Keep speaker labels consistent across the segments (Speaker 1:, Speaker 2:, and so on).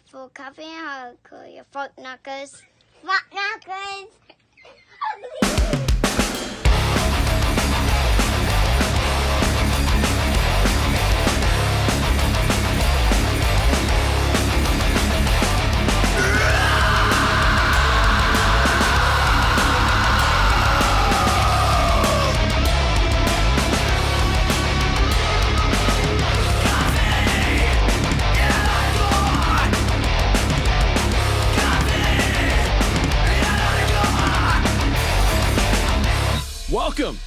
Speaker 1: for coffee and hardcore, you fuck knockers. Fuck knockers!
Speaker 2: Welcome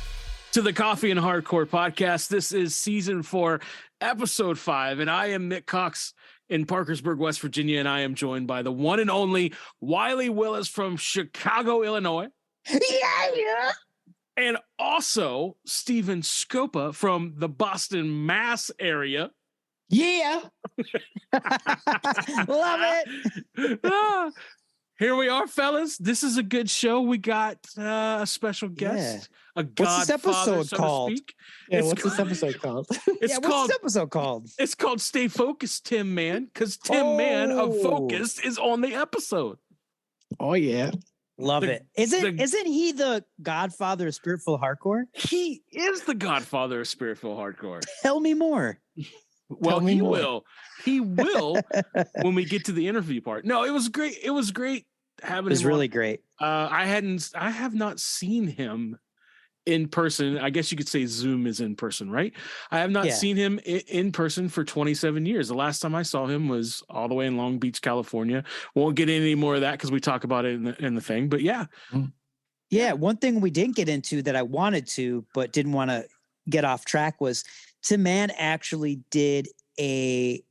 Speaker 2: to the Coffee and Hardcore podcast. This is season 4, episode 5, and I am Nick Cox in Parkersburg, West Virginia, and I am joined by the one and only Wiley Willis from Chicago, Illinois.
Speaker 3: Yeah.
Speaker 2: And also Steven Scopa from the Boston, Mass area.
Speaker 3: Yeah. Love it.
Speaker 2: Here we are, fellas. This is a good show. We got a special guest, a godfather,
Speaker 3: what's this episode
Speaker 2: so
Speaker 3: called?
Speaker 2: to speak.
Speaker 4: Yeah, what's this episode called?
Speaker 3: What's this episode called?
Speaker 2: It's called Stay Focused, Tim Mann, because Tim Mann of Focused is on the episode.
Speaker 4: Oh yeah.
Speaker 3: Love it. Isn't he the godfather of spiritual hardcore?
Speaker 2: He is the godfather of spiritual hardcore.
Speaker 3: Tell me more.
Speaker 2: Well, he will. He will when we get to the interview part. No, it was great. It was great having him.
Speaker 3: It was really great.
Speaker 2: I have not seen him in person. I guess you could say Zoom is in person, right? I have not seen him in person for 27 years. The last time I saw him was all the way in Long Beach, California. Won't get any more of that because we talk about it in the thing. But yeah.
Speaker 3: Yeah, one thing we didn't get into that I wanted to, but didn't want to get off track was Tim Mann actually did a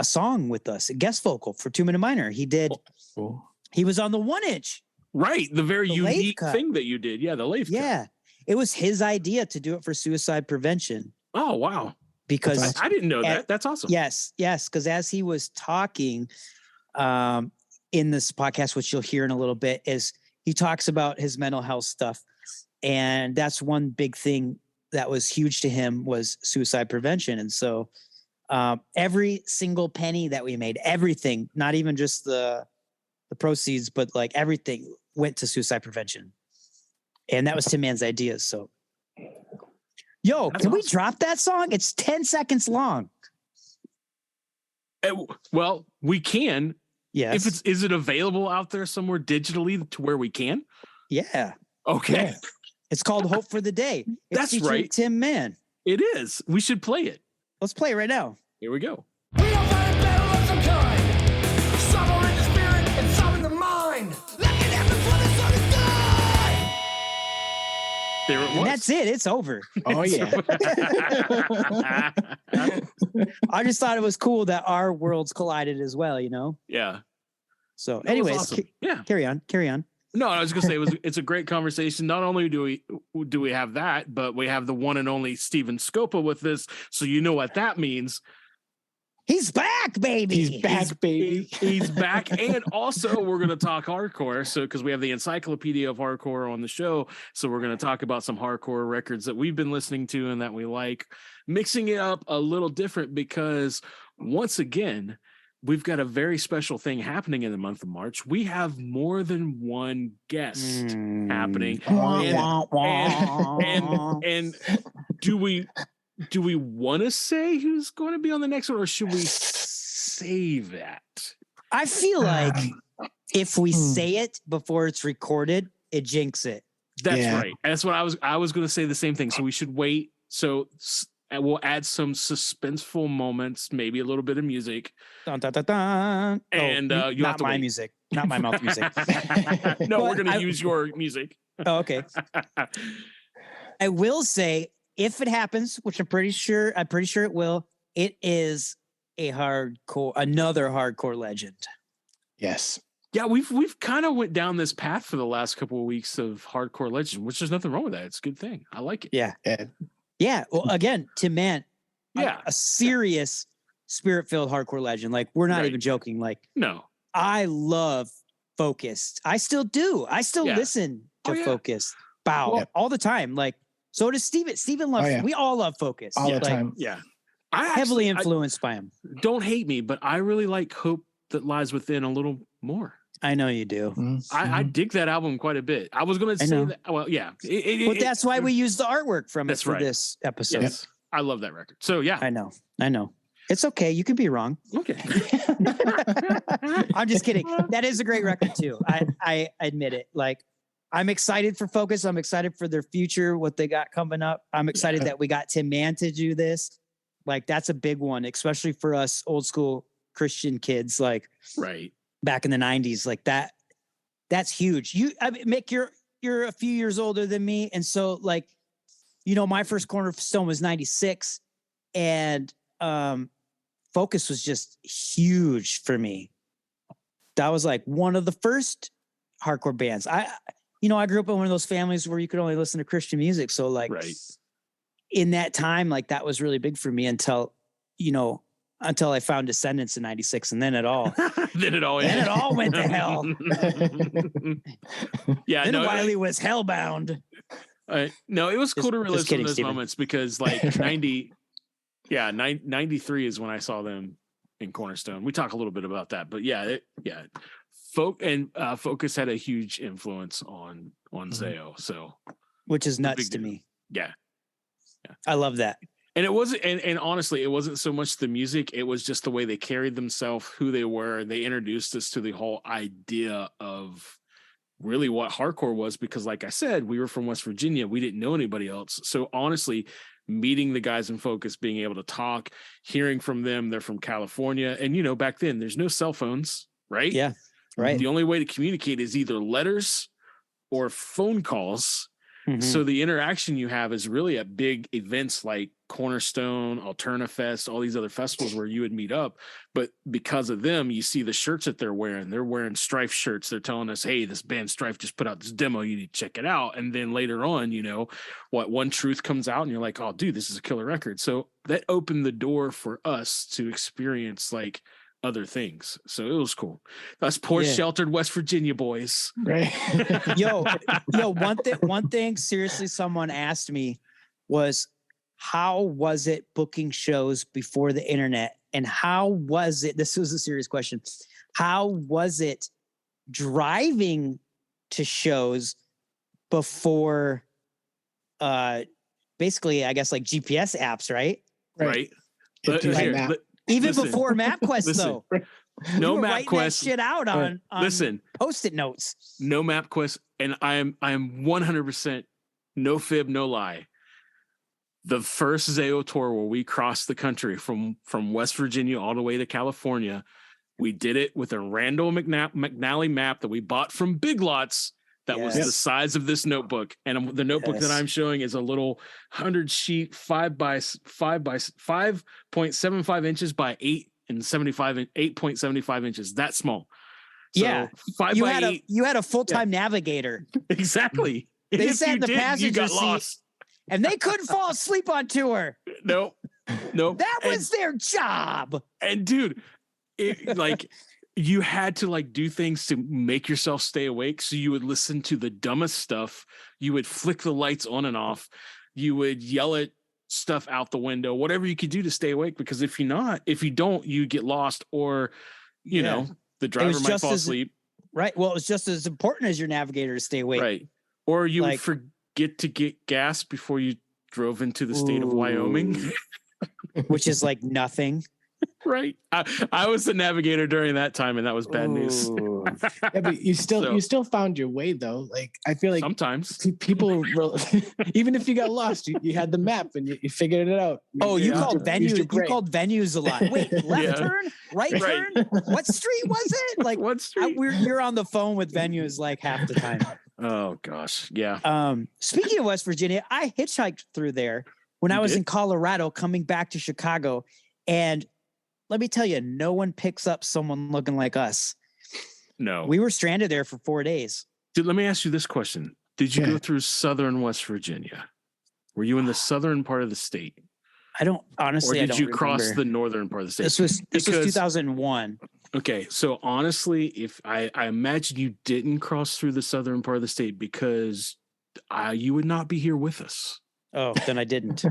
Speaker 3: song with us, a guest vocal for 2 Minute Minor. He did.
Speaker 4: Cool.
Speaker 3: He was on the 1-inch.
Speaker 2: Right. The very unique
Speaker 3: cut.
Speaker 2: thing that you did. Yeah, the lathe cut.
Speaker 3: Yeah. It was his idea to do it for suicide prevention.
Speaker 2: Oh, wow.
Speaker 3: Because
Speaker 2: I didn't know that. That's awesome.
Speaker 3: Yes. Because as he was talking in this podcast, which you'll hear in a little bit, is he talks about his mental health stuff. And that's one big thing that was huge to him was suicide prevention. And so every single penny that we made, everything, not even just the proceeds, but like everything went to suicide prevention. And that was Tim Mann's idea. So, can we drop that song? It's 10 seconds long.
Speaker 2: Well, we can.
Speaker 3: Yes.
Speaker 2: Is it available out there somewhere digitally to where we can?
Speaker 3: Yeah.
Speaker 2: Okay.
Speaker 3: Yeah. It's called Hope for the Day. It's
Speaker 2: That's right.
Speaker 3: Tim Mann.
Speaker 2: It is. We should play it.
Speaker 3: Let's play it right now.
Speaker 2: Here we go.
Speaker 5: We don't fight a battle of some kind. Some are in the spirit and some in the mind. Let it happen for the sun is done.
Speaker 2: There it was.
Speaker 3: And that's it. It's over.
Speaker 4: Oh yeah.
Speaker 3: I just thought it was cool that our worlds collided as well, you know?
Speaker 2: Yeah.
Speaker 3: So
Speaker 2: That was
Speaker 3: anyways,
Speaker 2: awesome. Yeah.
Speaker 3: carry on.
Speaker 2: No, I was gonna say it's a great conversation. Not only do we have that, but we have the one and only Steven Scopa with this. So you know what that means.
Speaker 3: He's back, baby.
Speaker 4: He's back, baby.
Speaker 2: He's back. And also we're gonna talk hardcore. So because we have the Encyclopedia of Hardcore on the show. So we're gonna talk about some hardcore records that we've been listening to and that we like, mixing it up a little different because once again, we've got a very special thing happening in the month of March. We have more than one guest happening. And do we want to say who's going to be on the next one, or should we save that?
Speaker 3: I feel like if we say it before it's recorded, it jinx it.
Speaker 2: That's right. That's what I was going to say the same thing. So we should wait. So we'll add some suspenseful moments, maybe a little bit of music.
Speaker 3: Dun, dun, dun, dun.
Speaker 2: And you'll have
Speaker 3: not
Speaker 2: to
Speaker 3: my
Speaker 2: wait.
Speaker 3: music, not my mouth music.
Speaker 2: No, we're
Speaker 3: But
Speaker 2: going to use your music.
Speaker 3: Oh, okay. I will say, if it happens, which I'm pretty sure it will, it is another hardcore legend.
Speaker 4: Yes.
Speaker 2: Yeah, we've kind of went down this path for the last couple of weeks of hardcore legend, which there's nothing wrong with that. It's a good thing. I like it.
Speaker 3: Yeah. Yeah. Well, again, Tim Mann,
Speaker 2: Yeah.
Speaker 3: a serious spirit-filled hardcore legend. Like, we're not
Speaker 2: Right.
Speaker 3: even joking. Like,
Speaker 2: No.
Speaker 3: I love Focused. I still do. I still listen to Focused. All the time. Like, so does Steven. Steven loves, we all love Focused.
Speaker 4: All the
Speaker 3: Like,
Speaker 4: time.
Speaker 2: Yeah.
Speaker 3: Heavily influenced by him.
Speaker 2: Don't hate me, but I really like Hope that lies within a little more.
Speaker 3: I know you do.
Speaker 2: I dig that album quite a bit. I was going to say that. Well, yeah.
Speaker 3: But that's why we use the artwork from it
Speaker 2: That's
Speaker 3: for
Speaker 2: right.
Speaker 3: this episode.
Speaker 2: Yes. I love that record. So yeah.
Speaker 3: I know. It's okay. You can be wrong.
Speaker 2: Okay.
Speaker 3: I'm just kidding. That is a great record too. I admit it. Like, I'm excited for Focus. I'm excited for their future, what they got coming up. I'm excited that we got Tim Mann to do this. Like, that's a big one, especially for us old school Christian kids. Like,
Speaker 2: right.
Speaker 3: Back in the 90s, like that. That's huge. Mick, you're a few years older than me, and so like, my first Cornerstone was 96, and Focus was just huge for me. That was like one of the first hardcore bands. I grew up in one of those families where you could only listen to Christian music. So like in that time, like that was really big for me until I found Descendants in 96, and then it all went to hell.
Speaker 2: Yeah.
Speaker 3: Then Wiley was hellbound.
Speaker 2: No, it was cool to relive some of those
Speaker 3: Steven.
Speaker 2: moments because like 93 is when I saw them in Cornerstone. We talk a little bit about that, but Focus had a huge influence on Zao. So,
Speaker 3: which is nuts to me.
Speaker 2: Yeah.
Speaker 3: I love that.
Speaker 2: And it wasn't, and honestly, it wasn't so much the music, it was just the way they carried themselves, who they were. They introduced us to the whole idea of really what hardcore was, because like I said, we were from West Virginia. We didn't know anybody else. So honestly, meeting the guys in Focus, being able to talk, hearing from them, they're from California. And, back then there's no cell phones, right?
Speaker 3: Yeah. Right.
Speaker 2: The only way to communicate is either letters or phone calls.
Speaker 3: Mm-hmm.
Speaker 2: So the interaction you have is really at big events like Cornerstone, Alterna Fest, all these other festivals where you would meet up. But because of them, you see the shirts that they're wearing. They're wearing Strife shirts. They're telling us, hey, this band Strife just put out this demo. You need to check it out. And then later on, One Truth comes out and you're like, oh, dude, this is a killer record. So that opened the door for us to experience like other things. So it was cool. Us poor sheltered West Virginia boys.
Speaker 4: Right.
Speaker 3: Yo, one thing seriously someone asked me was, how was it booking shows before the internet? And how was it, this was a serious question, how was it driving to shows before basically, I guess, like GPS apps, right?
Speaker 2: Right.
Speaker 3: Even before MapQuest, though.
Speaker 2: No
Speaker 3: we were
Speaker 2: MapQuest
Speaker 3: that shit out on Post-it notes.
Speaker 2: No MapQuest, and I am 100% no fib, no lie. The first Zao tour where we crossed the country from West Virginia all the way to California, we did it with a Randall McNally map that we bought from Big Lots. That was the size of this notebook, and the notebook that I'm showing is a little 100-sheet 5.75 inches by 8.75 inches. That small. So 5
Speaker 3: you
Speaker 2: by
Speaker 3: had
Speaker 2: 8.
Speaker 3: You had a full-time navigator.
Speaker 2: Exactly.
Speaker 3: They sat in the passenger seat,
Speaker 2: lost.
Speaker 3: and they couldn't fall asleep on tour.
Speaker 2: Nope.
Speaker 3: That was their job.
Speaker 2: And dude, you had to like do things to make yourself stay awake. So you would listen to the dumbest stuff. You would flick the lights on and off. You would yell at stuff out the window, whatever you could do to stay awake. Because if you don't, you get lost, or, the driver might fall asleep.
Speaker 3: Right. Well, it was just as important as your navigator to stay awake.
Speaker 2: Right. Or you would forget to get gas before you drove into the state of Wyoming.
Speaker 3: Which is like nothing.
Speaker 2: Right. I was the navigator during that time, and that was bad news.
Speaker 4: Yeah, but you still found your way though. Like, I feel like
Speaker 2: sometimes
Speaker 4: people even if you got lost, you had the map and you figured it out.
Speaker 3: You called venues. You called venues a lot. Wait, left turn, right turn. What street was it? Like,
Speaker 2: what street?
Speaker 3: You're on the phone with venues like half the time.
Speaker 2: Oh gosh, yeah.
Speaker 3: Speaking of West Virginia, I hitchhiked through there when I was in Colorado, coming back to Chicago, and let me tell you, no one picks up someone looking like us.
Speaker 2: No.
Speaker 3: We were stranded there for 4 days.
Speaker 2: Dude, let me ask you this question. Did you go through southern West Virginia? Were you in the southern part of the state?
Speaker 3: I don't honestly.
Speaker 2: Or did you cross the northern part of the state?
Speaker 3: This was 2001.
Speaker 2: Okay, so honestly, if I imagine you didn't cross through the southern part of the state because you would not be here with us.
Speaker 3: Oh, then I didn't.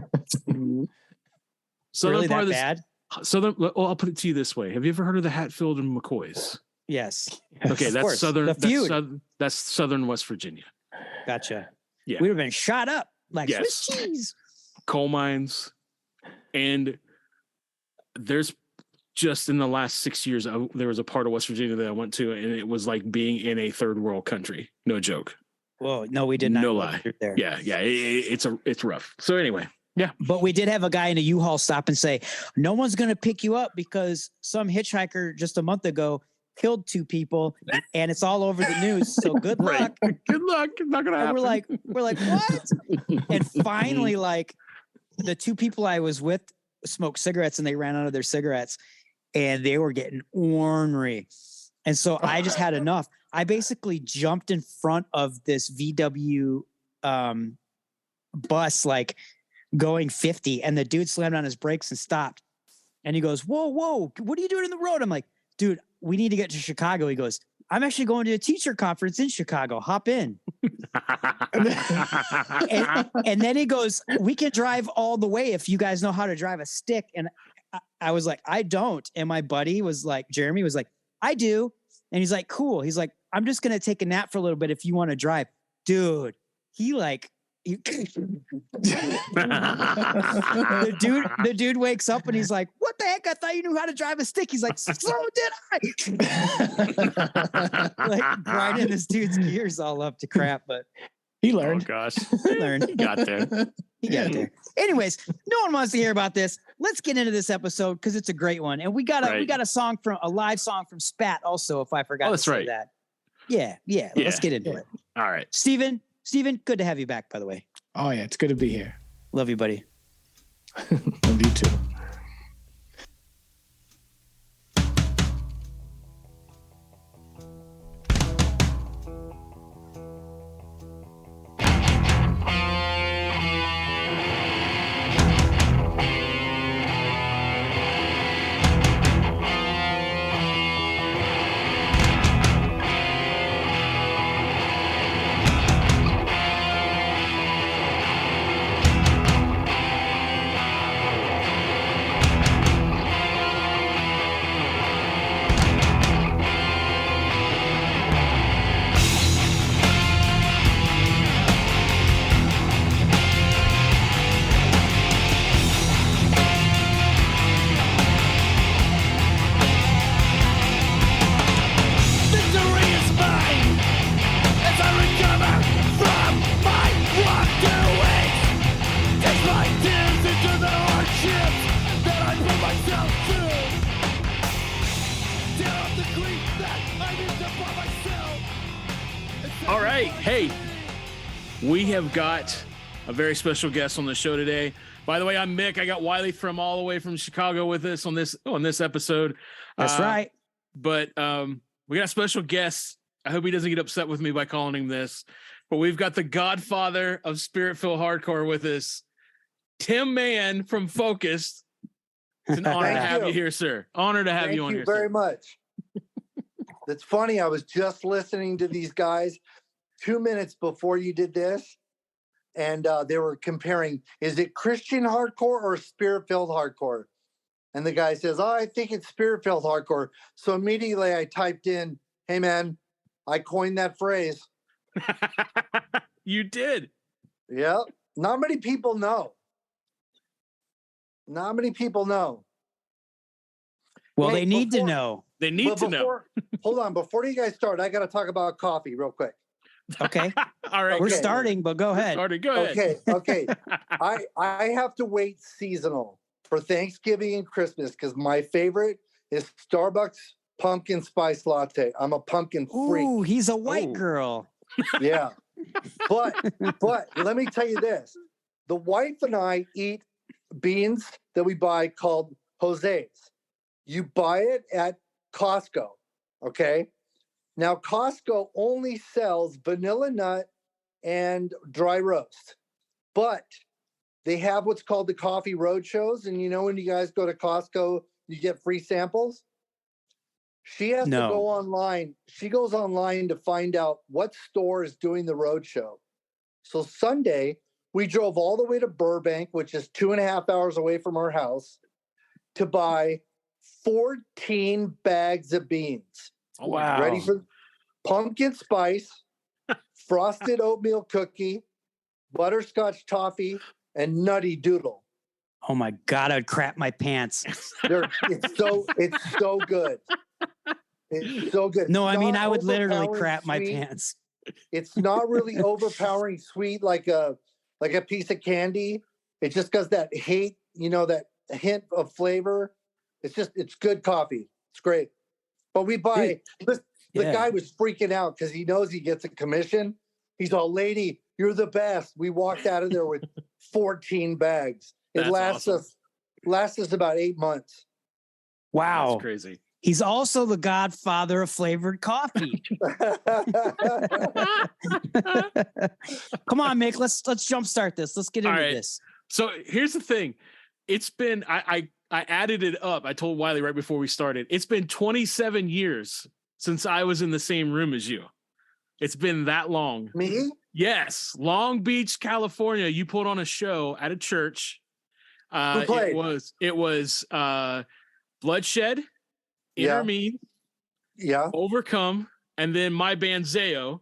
Speaker 2: Southern
Speaker 3: really
Speaker 2: part
Speaker 3: that
Speaker 2: of the
Speaker 3: bad?
Speaker 2: Southern. Well, I'll put it to you this way: have you ever heard of the Hatfield and McCoys?
Speaker 3: Yes.
Speaker 2: Okay,
Speaker 3: Of
Speaker 2: that's
Speaker 3: course.
Speaker 2: southern.
Speaker 3: The
Speaker 2: That's,
Speaker 3: feud.
Speaker 2: that's southern West Virginia.
Speaker 3: Gotcha.
Speaker 2: Yeah.
Speaker 3: We would have been shot up like
Speaker 2: Yes.
Speaker 3: Swiss cheese.
Speaker 2: Coal mines, and there's just in the last 6 years, there was a part of West Virginia that I went to, and it was like being in a third world country. No joke.
Speaker 3: Whoa, no, we did not.
Speaker 2: No
Speaker 3: go
Speaker 2: lie.
Speaker 3: through there.
Speaker 2: Yeah, it's rough. So anyway, yeah.
Speaker 3: But we did have a guy in a U-Haul stop and say, no one's going to pick you up because some hitchhiker just a month ago killed 2 people and it's all over the news. So good
Speaker 2: Right.
Speaker 3: luck.
Speaker 2: Good luck. It's not gonna
Speaker 3: And
Speaker 2: happen.
Speaker 3: we're like, what? And finally, like the 2 people I was with smoked cigarettes and they ran out of their cigarettes and they were getting ornery. And so I just had enough. I basically jumped in front of this VW bus, like going 50, and the dude slammed on his brakes and stopped. And he goes, whoa, what are you doing in the road? I'm like, dude, we need to get to Chicago. He goes, I'm actually going to a teacher conference in Chicago. Hop in. And then he goes, we can drive all the way if you guys know how to drive a stick. And I was like, I don't. And my buddy was like, Jeremy was like, I do. And he's like, cool. He's like, I'm just going to take a nap for a little bit if you want to drive. Dude, he like, the dude wakes up and he's like, what the heck? I thought you knew how to drive a stick. He's like, so did I. Like grinding this dude's gears all up to crap, but
Speaker 4: He
Speaker 2: Oh
Speaker 4: learned.
Speaker 2: gosh,
Speaker 3: he learned.
Speaker 2: he got there.
Speaker 3: He got there. Anyways, no one wants to hear about this. Let's get into this episode because it's a great one. And we got a live song from SPAT also, if I forgot
Speaker 2: that's
Speaker 3: to say
Speaker 2: right.
Speaker 3: that. Yeah. Let's get into it.
Speaker 2: All right.
Speaker 3: Steven, good to have you back, by the way.
Speaker 4: Oh yeah, it's good to be here.
Speaker 3: Love you, buddy.
Speaker 4: Love you too.
Speaker 5: Victory is mine as I recover from my wrongdoings. Take my tears into the hardships that I put myself to. Tear up the grief that I lived upon myself.
Speaker 2: All right. Hey, we have got a very special guest on the show today. By the way, I'm Mick. I got Wiley from all the way from Chicago with us on this episode.
Speaker 3: That's right.
Speaker 2: But we got a special guest. I hope he doesn't get upset with me by calling him this. But we've got the godfather of Spirit-Filled Hardcore with us, Tim Mann from Focused. It's an honor to
Speaker 6: Thank
Speaker 2: have
Speaker 6: you.
Speaker 2: you here, sir. Honor to have
Speaker 6: Thank
Speaker 2: you on
Speaker 6: you
Speaker 2: here.
Speaker 6: very
Speaker 2: sir.
Speaker 6: much. It's funny. I was just listening to these guys 2 minutes before you did this, and they were comparing, is it Christian hardcore or Spirit-Filled Hardcore? And the guy says, oh, I think it's Spirit-Filled Hardcore. So immediately I typed in, hey, man, I coined that phrase.
Speaker 2: You did.
Speaker 6: Yep. Not many people know. Not many people know.
Speaker 3: Well,
Speaker 6: Hey,
Speaker 3: they need to
Speaker 6: before-
Speaker 3: know.
Speaker 2: They need
Speaker 6: But
Speaker 2: to know.
Speaker 6: before- hold on. Before you guys start, I got to talk about coffee real quick.
Speaker 3: Okay.
Speaker 2: All right.
Speaker 3: We're
Speaker 6: Okay.
Speaker 3: starting, but go ahead.
Speaker 2: Started. Go ahead.
Speaker 6: Okay. I have to wait seasonal for Thanksgiving and Christmas because my favorite is Starbucks pumpkin spice latte. I'm a pumpkin freak.
Speaker 3: Ooh, he's a white
Speaker 2: Ooh.
Speaker 3: girl.
Speaker 6: Yeah. But let me tell you this. The wife and I eat beans that we buy called Jose's. You buy it at Costco. Okay. Now Costco only sells vanilla nut and dry roast, but they have what's called the coffee road shows. And you know, when you guys go to Costco, you get free samples. She has
Speaker 3: No.
Speaker 6: to go online. She goes online to find out what store is doing the road show. So Sunday, we drove all the way to Burbank, which is 2.5 hours away from our house. to buy 14 bags of beans.
Speaker 2: Oh,
Speaker 3: Wow.
Speaker 6: Ready for pumpkin spice, frosted oatmeal cookie, butterscotch toffee, and nutty doodle.
Speaker 3: Oh my God, I'd crap my pants.
Speaker 6: It's so good. It's so good.
Speaker 3: No,
Speaker 6: It's
Speaker 3: I mean,
Speaker 6: not
Speaker 3: I would literally
Speaker 6: overpowering
Speaker 3: crap my
Speaker 6: sweet.
Speaker 3: pants.
Speaker 6: It's not really overpowering sweet like a piece of candy. It just does that that hint of flavor. It's good coffee. It's great. But we buy the guy was freaking out because he knows he gets a commission. He's all, lady, you're the best. We walked out of there with 14 bags. It lasts us about 8 months.
Speaker 3: Wow.
Speaker 2: That's crazy.
Speaker 3: He's also the godfather of flavored coffee. Come on, Mick. Let's jumpstart this. Let's get into this.
Speaker 2: So here's the thing. It's been I added it up. I told Wiley right before we started. It's been 27 years since I was in the same room as you. It's been that long.
Speaker 6: Me?
Speaker 2: Yes. Long Beach, California. You put on a show at a church.
Speaker 6: Who played?
Speaker 2: It was Bloodshed, Intermede, Overcome, and then my band Zayo,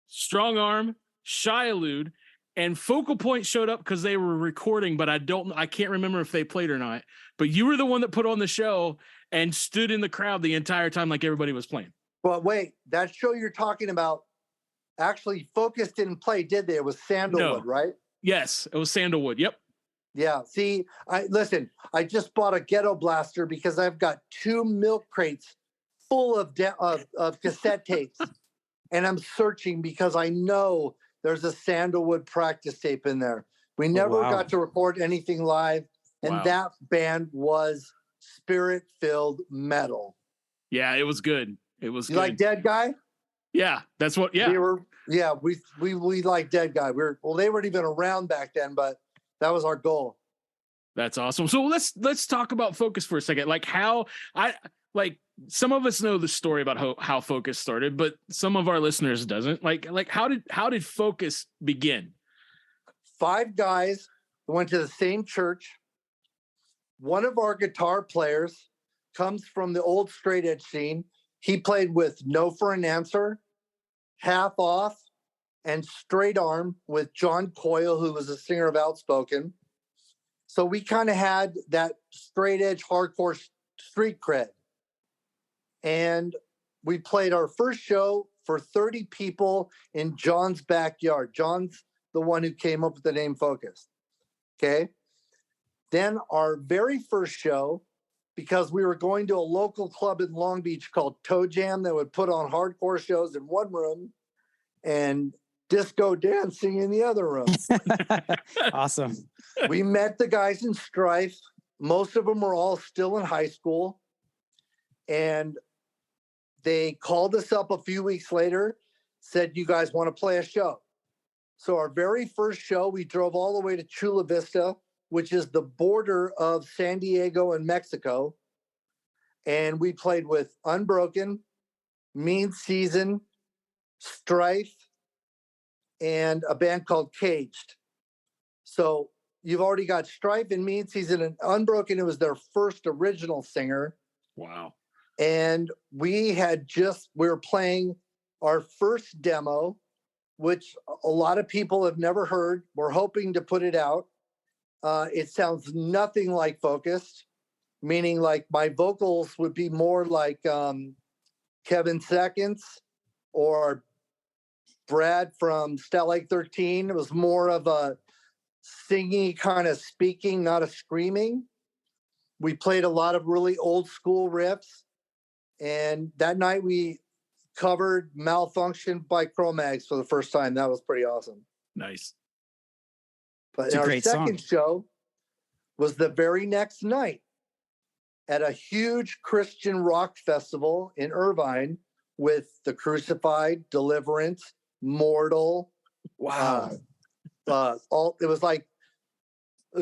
Speaker 2: Strong Arm, Shy Elude, and Focal Point showed up because they were recording, but I can't remember if they played or not. But you were the one that put on the show and stood in the crowd the entire time like everybody was playing.
Speaker 6: But wait, that show you're talking about, actually Focus didn't play, did they? It was Sandalwood, right?
Speaker 2: Yes, it was Sandalwood. Yep.
Speaker 6: Yeah. See, I just bought a ghetto blaster because I've got 2 milk crates full of cassette tapes, and I'm searching because I know there's a Sandalwood practice tape in there. We never got to record anything live, and that band was spirit-filled metal.
Speaker 2: Yeah, it was good. It was.
Speaker 6: You
Speaker 2: good.
Speaker 6: like Dead Guy?
Speaker 2: Yeah, that's what. Yeah,
Speaker 6: we like Dead Guy. They weren't even around back then, but that was our goal.
Speaker 2: That's awesome. So let's talk about Focus for a second. Like some of us know the story about how Focus started, but some of our listeners doesn't. Like how did Focus begin?
Speaker 6: 5 guys went to the same church. One of our guitar players comes from the old straight edge scene. He played with No for an Answer, Half Off, and Straight Arm with John Coyle, who was a singer of Outspoken. So we kind of had that straight edge hardcore street cred. And we played our first show for 30 people in John's backyard. John's the one who came up with the name Focus. Okay. Then our very first show, because we were going to a local club in Long Beach called Toe Jam that would put on hardcore shows in one room and disco dancing in the other room.
Speaker 3: Awesome.
Speaker 6: We met the guys in Strife. Most of them were all still in high school. And they called us up a few weeks later, said, you guys want to play a show? So our very first show, we drove all the way to Chula Vista, which is the border of San Diego and Mexico. And we played with Unbroken, Mean Season, Strife, and a band called Caged. So you've already got Strife and Mean Season and Unbroken. It was their first original singer.
Speaker 2: Wow.
Speaker 6: And we were playing our first demo, which a lot of people have never heard. We're hoping to put it out. It sounds nothing like Focused, meaning like my vocals would be more like Kevin Seconds or Brad from Stat Like 13. It was more of a singing kind of speaking, not a screaming. We played a lot of really old school riffs. And that night we covered Malfunction by Cro-Mags for the first time. That was pretty awesome.
Speaker 2: Nice.
Speaker 6: But our second show was the very next night at a huge Christian rock festival in Irvine with The Crucified, Deliverance, Mortal.
Speaker 3: Wow.
Speaker 6: It was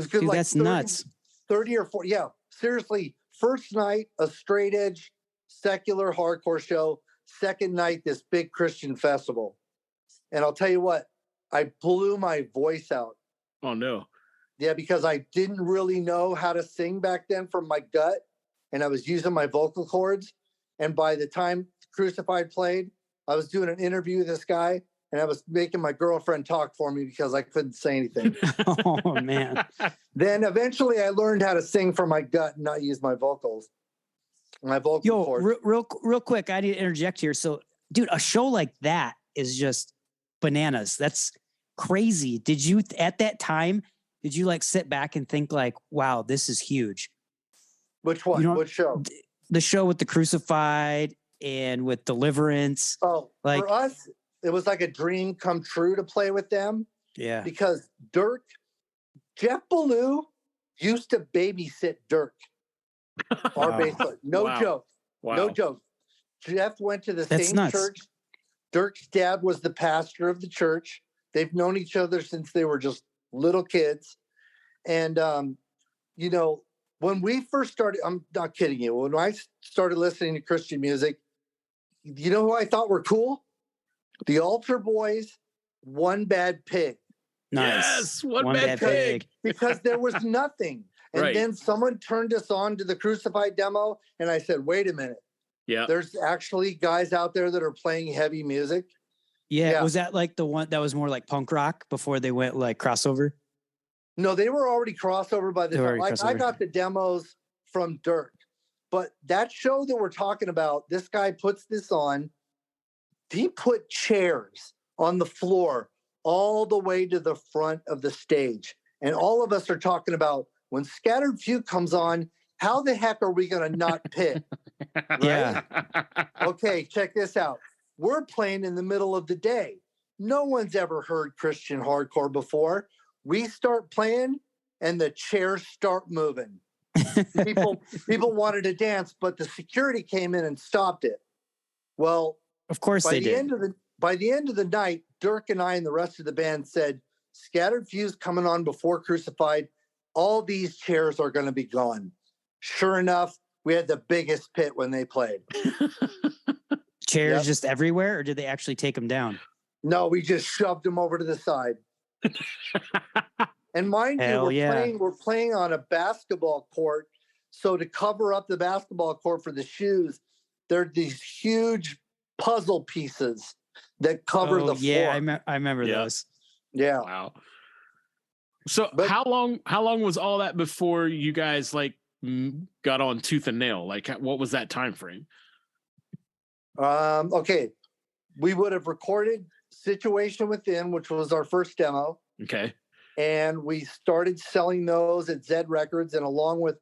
Speaker 6: good.
Speaker 3: Dude,
Speaker 6: like
Speaker 3: that's
Speaker 6: 30,
Speaker 3: nuts.
Speaker 6: 30 or 40. Yeah, seriously. First night, a straight edge, secular hardcore show. Second night, this big Christian festival. And I'll tell you what, I blew my voice out.
Speaker 2: Oh no.
Speaker 6: Yeah, because I didn't really know how to sing back then from my gut, and I was using my vocal cords. And by the time Crucified played, I was doing an interview with this guy, and I was making my girlfriend talk for me because I couldn't say anything.
Speaker 3: Oh man.
Speaker 6: Then eventually I learned how to sing from my gut and not use my vocals. My vocal cords.
Speaker 3: Real quick, I need to interject here. So, dude, a show like that is just bananas. That's crazy. Did you at that time? Did you like sit back and think like, wow, this is huge?
Speaker 6: Which one?
Speaker 3: You know,
Speaker 6: Which show?
Speaker 3: The show with the Crucified and with Deliverance.
Speaker 6: Oh,
Speaker 3: like,
Speaker 6: for us, it was like a dream come true to play with them.
Speaker 3: Yeah.
Speaker 6: Because Jeff Ballou used to babysit Dirk, our
Speaker 3: Wow.
Speaker 6: bass player. No
Speaker 2: Wow.
Speaker 6: joke.
Speaker 2: Wow.
Speaker 6: No joke. Jeff went to the
Speaker 3: That's
Speaker 6: same
Speaker 3: nuts.
Speaker 6: church. Dirk's dad was the pastor of the church. They've known each other since they were just little kids. And, you know, when we first started, I'm not kidding you. When I started listening to Christian music, you know who I thought were cool? The Altar Boys, One Bad Pig.
Speaker 3: Nice.
Speaker 2: Yes, One Bad Pig.
Speaker 6: Because there was nothing. And
Speaker 2: Right.
Speaker 6: then someone turned us on to the Crucified demo, and I said, wait a minute.
Speaker 2: Yeah.
Speaker 6: There's actually guys out there that are playing heavy music.
Speaker 3: Yeah.
Speaker 6: Yeah.
Speaker 3: Was that like the one that was more like punk rock before they went like crossover?
Speaker 6: No, they were already crossover by the
Speaker 3: They were
Speaker 6: time.
Speaker 3: already
Speaker 6: Like, I
Speaker 3: crossover.
Speaker 6: got the demos from Dirk. But that show that we're talking about, this guy puts this on. He put chairs on the floor all the way to the front of the stage. And all of us are talking about when Scattered Few comes on, how the heck are we going to not pit?
Speaker 3: Yeah.
Speaker 6: Okay, check this out. We're playing in the middle of the day. No one's ever heard Christian hardcore before. We start playing and the chairs start moving. People wanted to dance, but the security came in and stopped it. Well,
Speaker 3: Of course they did.
Speaker 6: by the end of the night, Dirk and I and the rest of the band said, Scattered Few's coming on before Crucified. All these chairs are going to be gone. Sure enough, we had the biggest pit when they played.
Speaker 3: Chairs
Speaker 6: Yep.
Speaker 3: just everywhere, or did they actually take them down?
Speaker 6: No, we just shoved them over to the side. And mind you,
Speaker 3: Hell yeah.
Speaker 6: we're playing on a basketball court. So to cover up the basketball court for the shoes, there are these huge puzzle pieces that cover the floor.
Speaker 3: Yeah, I remember
Speaker 2: Yeah.
Speaker 3: those.
Speaker 6: Yeah.
Speaker 2: Wow. So
Speaker 6: But-
Speaker 2: how long was all that before you guys like got on Tooth and Nail? Like what was that time frame?
Speaker 6: Okay. We would have recorded Situation Within, which was our first demo.
Speaker 2: Okay.
Speaker 6: And we started selling those at Zed Records, and along with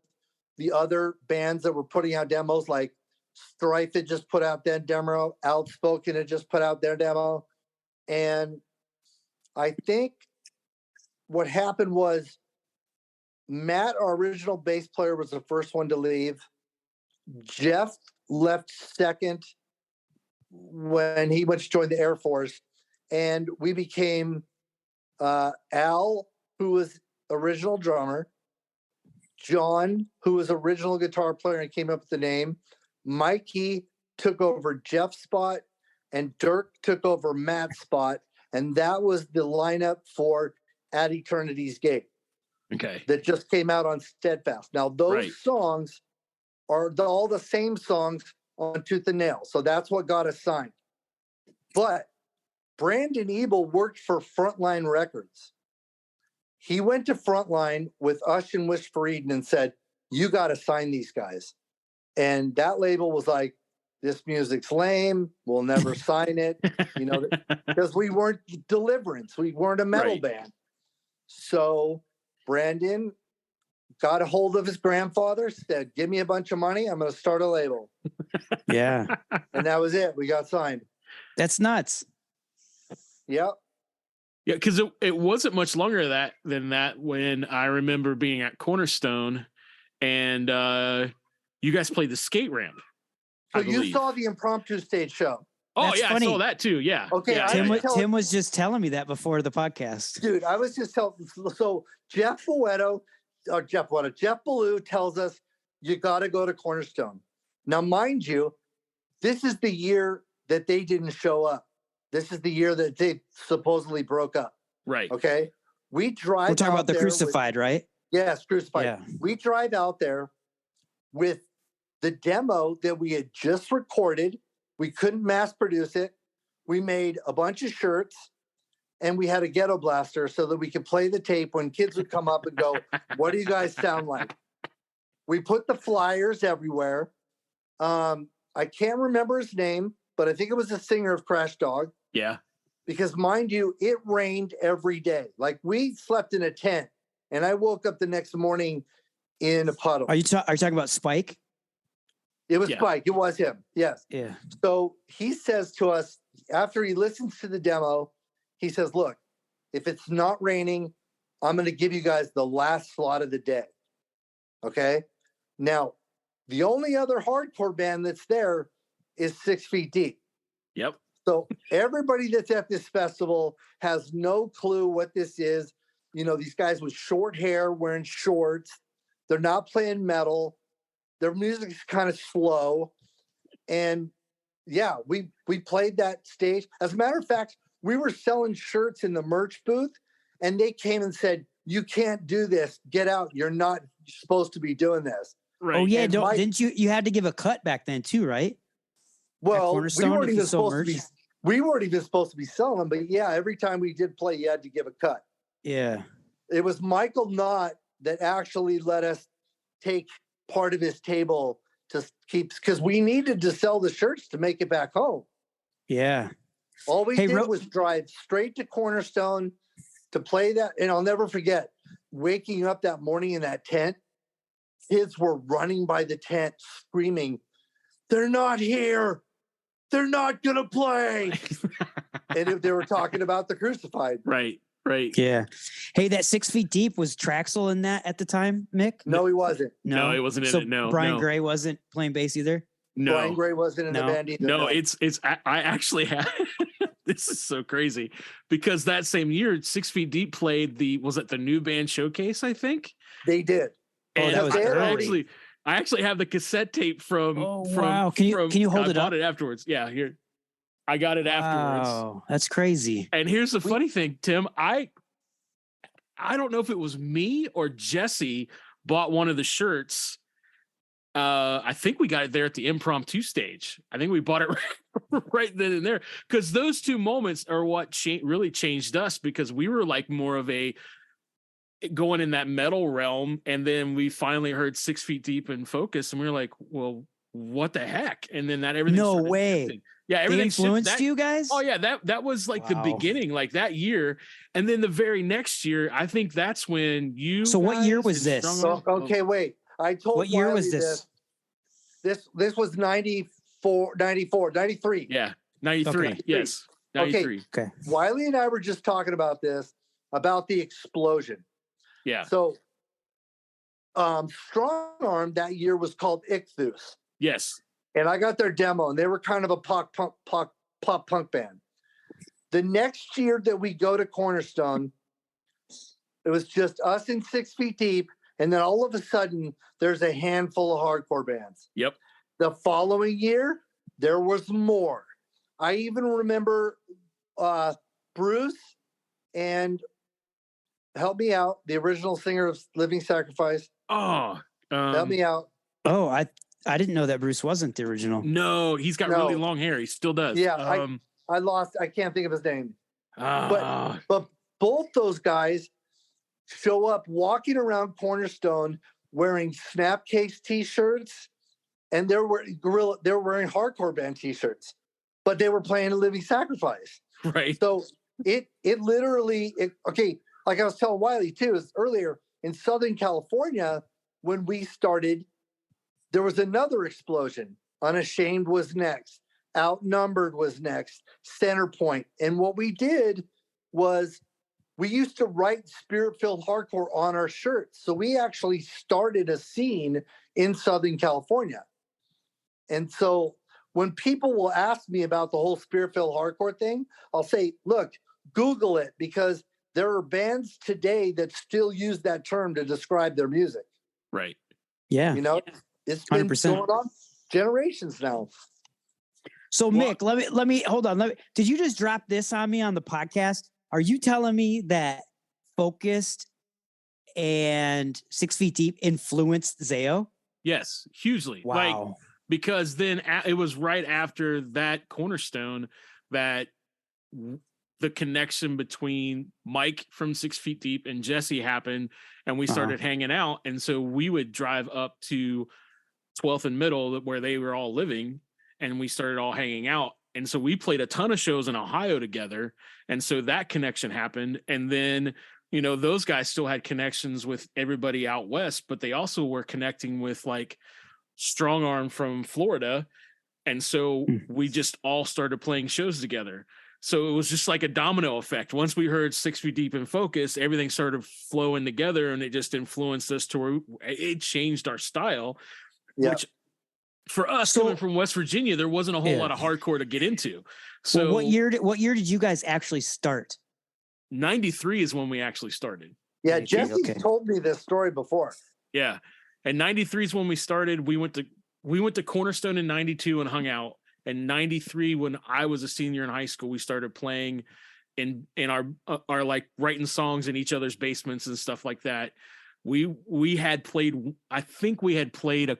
Speaker 6: the other bands that were putting out demos, like Strife had just put out their demo, Outspoken had just put out their demo. And I think what happened was Matt, our original bass player, was the first one to leave. Jeff left second when he went to join the Air Force. And we became Al, who was original drummer, John, who was original guitar player and came up with the name, Mikey took over Jeff's spot, and Dirk took over Matt's spot. And that was the lineup for At Eternity's Gate
Speaker 2: Okay.
Speaker 6: that just came out on Steadfast. Now, those
Speaker 2: Right.
Speaker 6: songs are all the same songs on Tooth and Nail. So that's what got us signed. But Brandon Ebel worked for Frontline Records. He went to Frontline with Ush and Wish for Eden and said, you got to sign these guys. And that label was like, this music's lame. We'll never sign it. You know, because we weren't Deliverance. We weren't a metal
Speaker 2: Right.
Speaker 6: band. So Brandon got a hold of his grandfather, said, give me a bunch of money. I'm going to start a label.
Speaker 3: Yeah.
Speaker 6: And that was it. We got signed.
Speaker 3: That's nuts.
Speaker 6: Yep.
Speaker 2: Yeah, because it wasn't much longer than that when I remember being at Cornerstone and you guys played the skate ramp.
Speaker 6: So
Speaker 2: I
Speaker 6: you
Speaker 2: believe.
Speaker 6: saw the impromptu stage show.
Speaker 2: Oh
Speaker 3: That's
Speaker 2: yeah,
Speaker 3: funny.
Speaker 2: I saw that too. Yeah.
Speaker 6: Okay,
Speaker 2: Yeah,
Speaker 6: I
Speaker 3: Tim,
Speaker 2: yeah,
Speaker 6: was-
Speaker 3: Tim was just telling me that before the podcast.
Speaker 6: Dude, I was just telling. So Jeff Ballou tells us you got to go to Cornerstone. Now, mind you, this is the year that they didn't show up. This is the year that they supposedly broke up.
Speaker 2: Right.
Speaker 6: Okay. We drive.
Speaker 3: We're talking
Speaker 6: out
Speaker 3: about the
Speaker 6: there with-
Speaker 3: Crucified, right?
Speaker 6: Yes, Crucified.
Speaker 3: Yeah.
Speaker 6: We drive out there with the demo that we had just recorded. We couldn't mass produce it. We made a bunch of shirts and we had a ghetto blaster so that we could play the tape when kids would come up and go, "What do you guys sound like?" We put the flyers everywhere. I can't remember his name, but I think it was the singer of Crash Dog.
Speaker 2: Yeah.
Speaker 6: Because mind you, it rained every day. Like we slept in a tent and I woke up the next morning in a puddle.
Speaker 3: Are you talking about Spike?
Speaker 6: It was
Speaker 2: Yeah.
Speaker 6: Spike. It was him. Yes.
Speaker 3: Yeah.
Speaker 6: So he says to us after he listens to the demo, he says, "Look, if it's not raining, I'm going to give you guys the last slot of the day." Okay. Now, the only other hardcore band that's there is 6 Feet Deep.
Speaker 2: Yep.
Speaker 6: So everybody that's at this festival has no clue what this is. You know, these guys with short hair wearing shorts. They're not playing metal. Their music is kind of slow. And yeah, we played that stage. As a matter of fact, we were selling shirts in the merch booth and they came and said, "You can't do this. Get out. You're not supposed to be doing this."
Speaker 2: Right.
Speaker 3: Oh yeah,
Speaker 6: And Mike-
Speaker 3: didn't you had to give a cut back then too, right?
Speaker 6: Well, we
Speaker 3: Cornerstone,
Speaker 6: weren't
Speaker 3: if
Speaker 6: even
Speaker 3: you sold
Speaker 6: supposed to be. We weren't even supposed to be selling them, but yeah, every time we did play, you had to give a cut.
Speaker 3: Yeah.
Speaker 6: It was Michael Knott that actually let us take part of his table to keep, because we needed to sell the shirts to make it back home.
Speaker 3: Yeah.
Speaker 6: All we
Speaker 3: Hey,
Speaker 6: did
Speaker 3: Ro-
Speaker 6: was drive straight to Cornerstone to play that. And I'll never forget waking up that morning in that tent. Kids were running by the tent screaming, "They're not here. They're not going to play." And they were talking about the Crucified.
Speaker 2: Right. Right.
Speaker 3: Yeah. Hey, that 6 Feet Deep, was Traxel in that at the time, Mick?
Speaker 6: No, he wasn't.
Speaker 2: No, it wasn't in
Speaker 3: So
Speaker 2: it. No.
Speaker 3: Brian
Speaker 2: no.
Speaker 3: Gray wasn't playing bass either.
Speaker 2: No.
Speaker 6: Brian Gray wasn't in the
Speaker 3: No.
Speaker 6: band either.
Speaker 2: No, it's I actually had this is so crazy because that same year 6 Feet Deep played was it the new band showcase, I think?
Speaker 6: They did.
Speaker 3: Oh,
Speaker 2: And
Speaker 3: that was
Speaker 6: they had
Speaker 3: early.
Speaker 2: I actually have the cassette tape from
Speaker 3: Oh,
Speaker 2: from
Speaker 3: wow. Can you hold
Speaker 2: I
Speaker 3: it
Speaker 2: bought
Speaker 3: up?
Speaker 2: it afterwards. Yeah, here. I got it afterwards.
Speaker 3: Wow, that's crazy.
Speaker 2: And here's the funny thing, Tim. I don't know if it was me or Jesse bought one of the shirts. I think we got it there at the impromptu stage. I think we bought it right then and there because those two moments are what really changed us because we were like more of a going in that metal realm. And then we finally heard 6 Feet Deep in Focus and we were like, well, what the heck? And then everything.
Speaker 3: No
Speaker 2: started
Speaker 3: way.
Speaker 2: shifting. Yeah.
Speaker 3: They
Speaker 2: Everything
Speaker 3: influenced you guys?
Speaker 2: Oh yeah, that was like the
Speaker 3: Wow.
Speaker 2: beginning, like that year, and then the very next year, I think that's when you.
Speaker 3: So what year
Speaker 2: guys
Speaker 3: was
Speaker 2: and
Speaker 3: this?
Speaker 2: Strung
Speaker 6: So,
Speaker 2: Out-
Speaker 6: okay, wait. I told
Speaker 3: What year was
Speaker 6: Wiley
Speaker 3: this?
Speaker 6: This was 94, 94, 93.
Speaker 2: Yeah, 93.
Speaker 3: Okay.
Speaker 2: Yes, 93.
Speaker 3: Okay.
Speaker 6: Wiley and I were just talking about this, about the explosion.
Speaker 2: Yeah.
Speaker 6: So Strong Arm that year was called Ichthus.
Speaker 2: Yes.
Speaker 6: And I got their demo, and they were kind of a pop punk band. The next year that we go to Cornerstone, it was just us and 6 Feet Deep, and then all of a sudden, there's a handful of hardcore bands.
Speaker 2: Yep.
Speaker 6: The following year, there was more. I even remember Bruce and help me out, the original singer of Living Sacrifice.
Speaker 2: Oh.
Speaker 6: Help me out.
Speaker 3: Oh, I didn't know that Bruce wasn't the original.
Speaker 2: No, he's got
Speaker 6: No.
Speaker 2: really long hair. He still does.
Speaker 6: Yeah, I can't think of his name.
Speaker 2: ah,
Speaker 6: But both those guys show up walking around Cornerstone wearing Snapcase t-shirts, and they were wearing hardcore band t-shirts, but they were playing a Living Sacrifice.
Speaker 2: right.
Speaker 6: So it literally okay, like I was telling Wiley too, is earlier in Southern California when we started, there was another explosion. Unashamed was next. Outnumbered was next. Centerpoint. And what we did was we used to write spirit-filled hardcore on our shirts. So we actually started a scene in Southern California. And so when people will ask me about the whole spirit-filled hardcore thing, I'll say, look, Google it, because there are bands today that still use that term to describe their music.
Speaker 2: Right.
Speaker 3: Yeah.
Speaker 6: You know, it's been
Speaker 3: 100%.
Speaker 6: going on generations now.
Speaker 3: So
Speaker 2: Well-
Speaker 3: Mick, let me hold on. Did you just drop this on me on the podcast? Are you telling me that Focused and 6 Feet Deep influenced Zayo?
Speaker 2: Yes, hugely.
Speaker 3: Wow.
Speaker 2: Like, because then it was right after that Cornerstone that the connection between Mike from 6 Feet Deep and Jesse happened, and we started hanging out. And so we would drive up to 12th and Middle where they were all living, and we started all hanging out. And so we played a ton of shows in Ohio together. And so that connection happened. And then, those guys still had connections with everybody out west, but they also were connecting with like Strong Arm from Florida. And so we just all started playing shows together. So it was just like a domino effect. Once we heard 6 Feet Deep in Focus, everything started flowing together, and it just influenced us to where it changed our style, which for us coming from West Virginia, there wasn't a whole lot of hardcore to get into. So
Speaker 3: what year did you guys actually start?
Speaker 2: 93 is when we actually started.
Speaker 6: Yeah, Jesse told me this story before.
Speaker 2: Yeah. And 93 is when we started. We went to Cornerstone in 92 and hung out. And 93, when I was a senior in high school, we started playing in our like writing songs in each other's basements and stuff like that. We had played, I think we had played a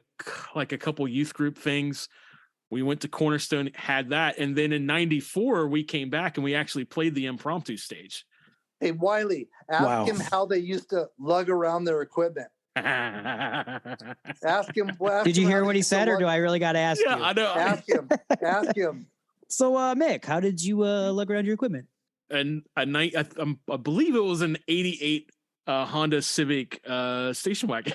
Speaker 2: couple youth group things. We went to Cornerstone, had that. And then in 94, we came back and we actually played the impromptu stage.
Speaker 6: Hey, Wiley, ask him how they used to lug around their equipment. Ask him.
Speaker 3: Did you hear what he said, or do I really got to ask you?
Speaker 2: I know.
Speaker 6: Ask him. Ask him.
Speaker 3: So, Mick, how did you lug around your equipment?
Speaker 2: And I believe it was an '88 Honda Civic station wagon.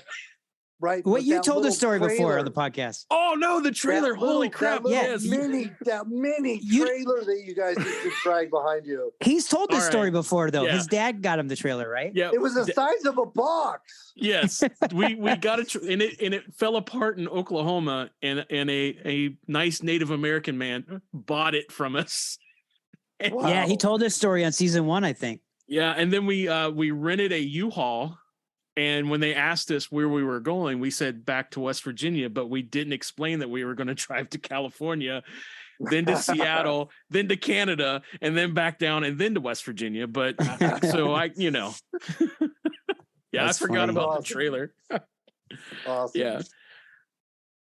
Speaker 6: Right.
Speaker 3: What you told the story before on the podcast.
Speaker 2: Oh no, the trailer! Holy crap!
Speaker 6: That mini trailer that you guys used to drag behind you.
Speaker 3: He's told this story before, though.
Speaker 2: Yeah.
Speaker 3: His dad got him the trailer, right?
Speaker 2: Yeah,
Speaker 6: it was the size of a box.
Speaker 2: Yes, we got it, and it fell apart in Oklahoma, and a nice Native American man bought it from us.
Speaker 6: Wow.
Speaker 3: Yeah, he told this story on season 1, I think.
Speaker 2: Yeah, and then we rented a U-Haul. And when they asked us where we were going, we said back to West Virginia, but we didn't explain that we were going to drive to California, then to Seattle, then to Canada, and then back down, and then to West Virginia. But so I forgot about the trailer.
Speaker 6: Awesome.
Speaker 2: Yeah.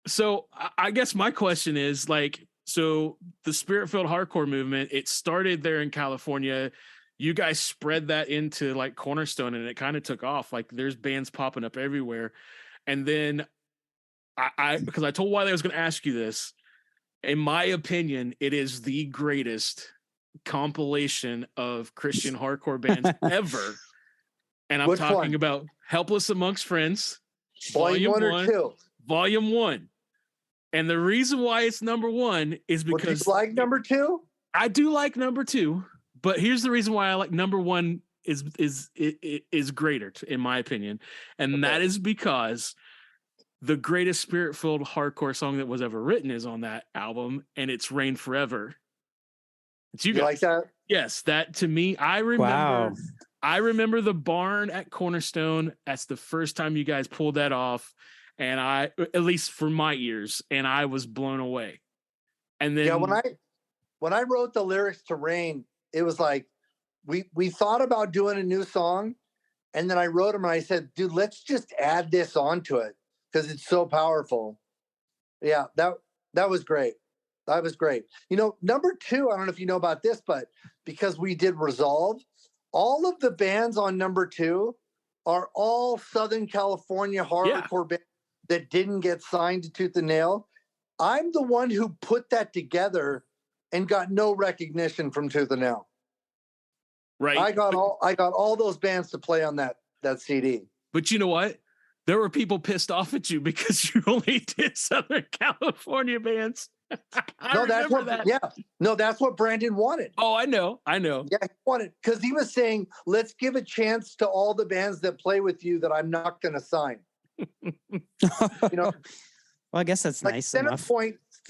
Speaker 2: So I guess my question is like, so the Spirit-Filled Hardcore movement, it started there in California. You guys spread that into like Cornerstone, and it kind of took off. Like there's bands popping up everywhere. And then because I told Wiley I was going to ask you this, in my opinion, it is the greatest compilation of Christian hardcore bands ever. And I'm talking about Helpless Amongst Friends,
Speaker 6: Volume 1 or 2?
Speaker 2: Volume 1. And the reason why it's number 1 is because
Speaker 6: you like number 2?
Speaker 2: I do like number 2. But here's the reason why I like number 1 is greater in my opinion. And that is because the greatest Spirit-Filled Hardcore song that was ever written is on that album, and it's Reign Forever. It's you guys.
Speaker 6: Like that?
Speaker 2: Yes, that to me, I remember the barn at Cornerstone. That's the first time you guys pulled that off. And at least for my ears, and I was blown away. And then
Speaker 6: when I wrote the lyrics to Reign, it was like we thought about doing a new song, and then I wrote them and I said, dude, let's just add this onto it because it's so powerful. Yeah, that was great. That was great. Number 2, I don't know if you know about this, but because we did Resolve, all of the bands on number 2 are all Southern California hardcore bands that didn't get signed to Tooth and Nail. I'm the one who put that together and got no recognition from Tooth and Nail.
Speaker 2: Right.
Speaker 6: I got all those bands to play on that CD.
Speaker 2: But you know what? There were people pissed off at you because you only did Southern California bands.
Speaker 6: That's what Brandon wanted.
Speaker 2: Oh, I know.
Speaker 6: Yeah, he wanted, because he was saying, let's give a chance to all the bands that play with you that I'm not going to sign.
Speaker 3: Well, I guess that's like nice
Speaker 6: Center
Speaker 3: enough.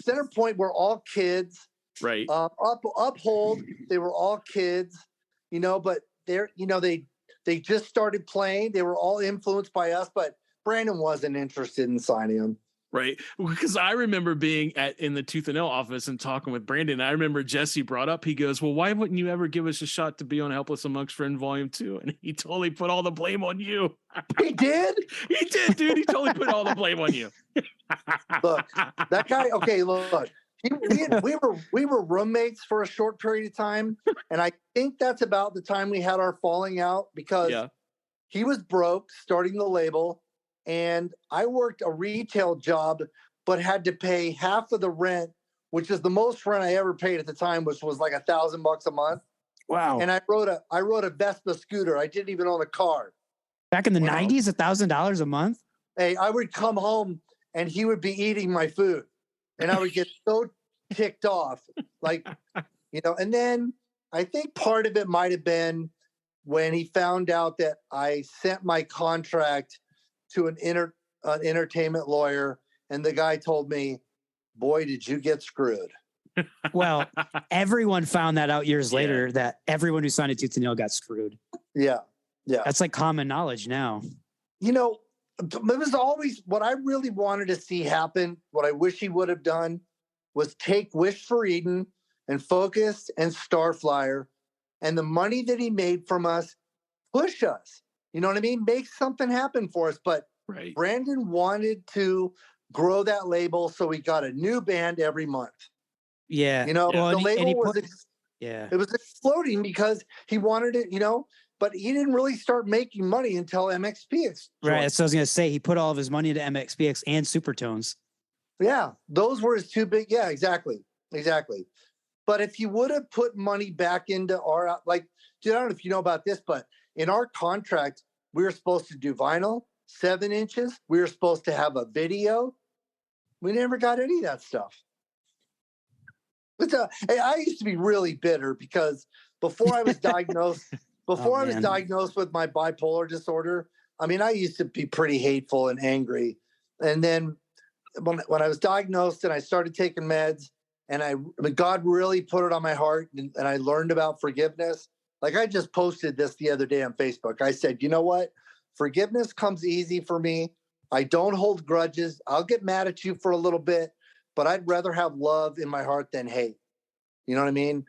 Speaker 6: Center Point were all kids.
Speaker 2: Right.
Speaker 6: Uphold, they were all kids, but they just started playing. They were all influenced by us, but Brandon wasn't interested in signing them.
Speaker 2: Right. Because I remember being in the tooth and nail office and talking with Brandon. I remember Jesse brought up, he goes, well, why wouldn't you ever give us a shot to be on Helpless Amongst Friends Volume 2? And he totally put all the blame on you.
Speaker 6: He did?
Speaker 2: He did, dude. He totally put all the blame on you.
Speaker 6: Look, that guy, okay, look. We were roommates for a short period of time. And I think that's about the time we had our falling out because he was broke starting the label. And I worked a retail job, but had to pay half of the rent, which is the most rent I ever paid at the time, which was like $1,000 a month.
Speaker 3: Wow.
Speaker 6: And I rode a Vespa scooter. I didn't even own a car.
Speaker 3: Back in the 90s, $1,000 a month?
Speaker 6: Hey, I would come home and he would be eating my food. And I would get so ticked off. Like, and then I think part of it might have been when he found out that I sent my contract to an entertainment lawyer, and the guy told me, boy, did you get screwed.
Speaker 3: Well, everyone found that out years later, that everyone who signed a tooth and nail got screwed.
Speaker 6: Yeah.
Speaker 3: That's like common knowledge now.
Speaker 6: It was always what I really wanted to see happen. What I wish he would have done was take Wish for Eden and Focus and Starflyer and the money that he made from us, push us. You know what I mean? Make something happen for us. But Brandon wanted to grow that label, so we got a new band every month.
Speaker 3: Yeah.
Speaker 6: The label it was exploding because he wanted it, but he didn't really start making money until MXPX.
Speaker 3: Right. So I was going to say, he put all of his money into MXPX and Supertones.
Speaker 6: Yeah. Those were his two big. Yeah, exactly. But if you would have put money back into our, dude, I don't know if you know about this, but in our contract, we were supposed to do vinyl, 7 inches. We were supposed to have a video. We never got any of that stuff. I used to be really bitter because before I was diagnosed, diagnosed with my bipolar disorder, I mean, I used to be pretty hateful and angry. And then when I was diagnosed and I started taking meds, and God really put it on my heart, and I learned about forgiveness. Like I just posted this the other day on Facebook. I said, you know what? Forgiveness comes easy for me. I don't hold grudges. I'll get mad at you for a little bit, but I'd rather have love in my heart than hate. You know what I mean?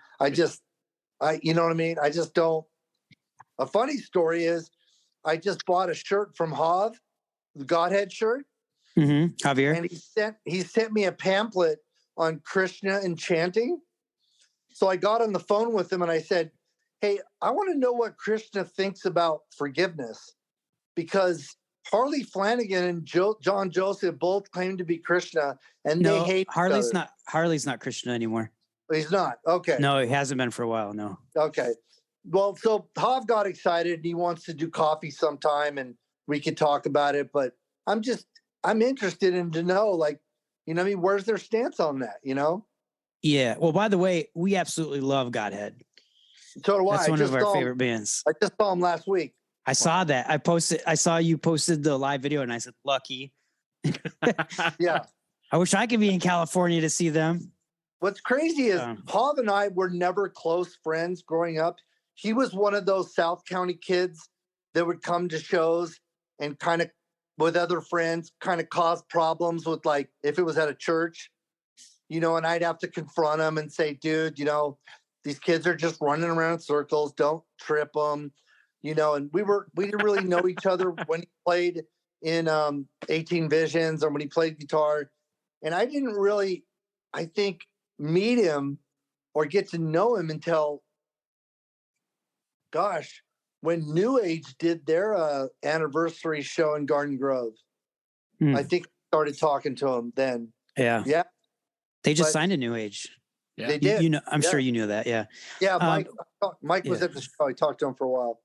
Speaker 6: You know what I mean? I just don't. A funny story is I just bought a shirt from Hav, the Godhead shirt.
Speaker 3: Mm-hmm. Javier.
Speaker 6: And he sent me a pamphlet on Krishna and chanting. So I got on the phone with him and I said, hey, I want to know what Krishna thinks about forgiveness, because Harley Flanagan and John Joseph both claim to be Krishna, and they hate
Speaker 3: Harley's not. Harley's not Krishna anymore.
Speaker 6: He's not. Okay.
Speaker 3: No, he hasn't been for a while. No.
Speaker 6: Okay. Well, so Hav got excited and he wants to do coffee sometime and we could talk about it. But I'm interested in to know, where's their stance on that,
Speaker 3: Yeah. Well, by the way, we absolutely love Godhead.
Speaker 6: So do I.
Speaker 3: That's one of our favorite bands.
Speaker 6: I just saw him last week.
Speaker 3: I saw that. I saw you posted the live video and I said, lucky.
Speaker 6: Yeah.
Speaker 3: I wish I could be in California to see them.
Speaker 6: What's crazy is Hav and I were never close friends growing up. He was one of those South County kids that would come to shows and kind of with other friends kind of cause problems with, like, if it was at a church, and I'd have to confront him and say, dude, these kids are just running around in circles. Don't trip them, and we didn't really know each other when he played in 18 Visions or when he played guitar. And I didn't really, I think, meet him or get to know him until, when New Age did their anniversary show in Garden Grove. I think I started talking to him then.
Speaker 3: Yeah.
Speaker 6: Yeah.
Speaker 3: They just signed a New Age.
Speaker 2: Yeah.
Speaker 6: They did.
Speaker 3: I'm sure you knew that. Yeah.
Speaker 6: Yeah. Mike was at the show. I talked to him for a while.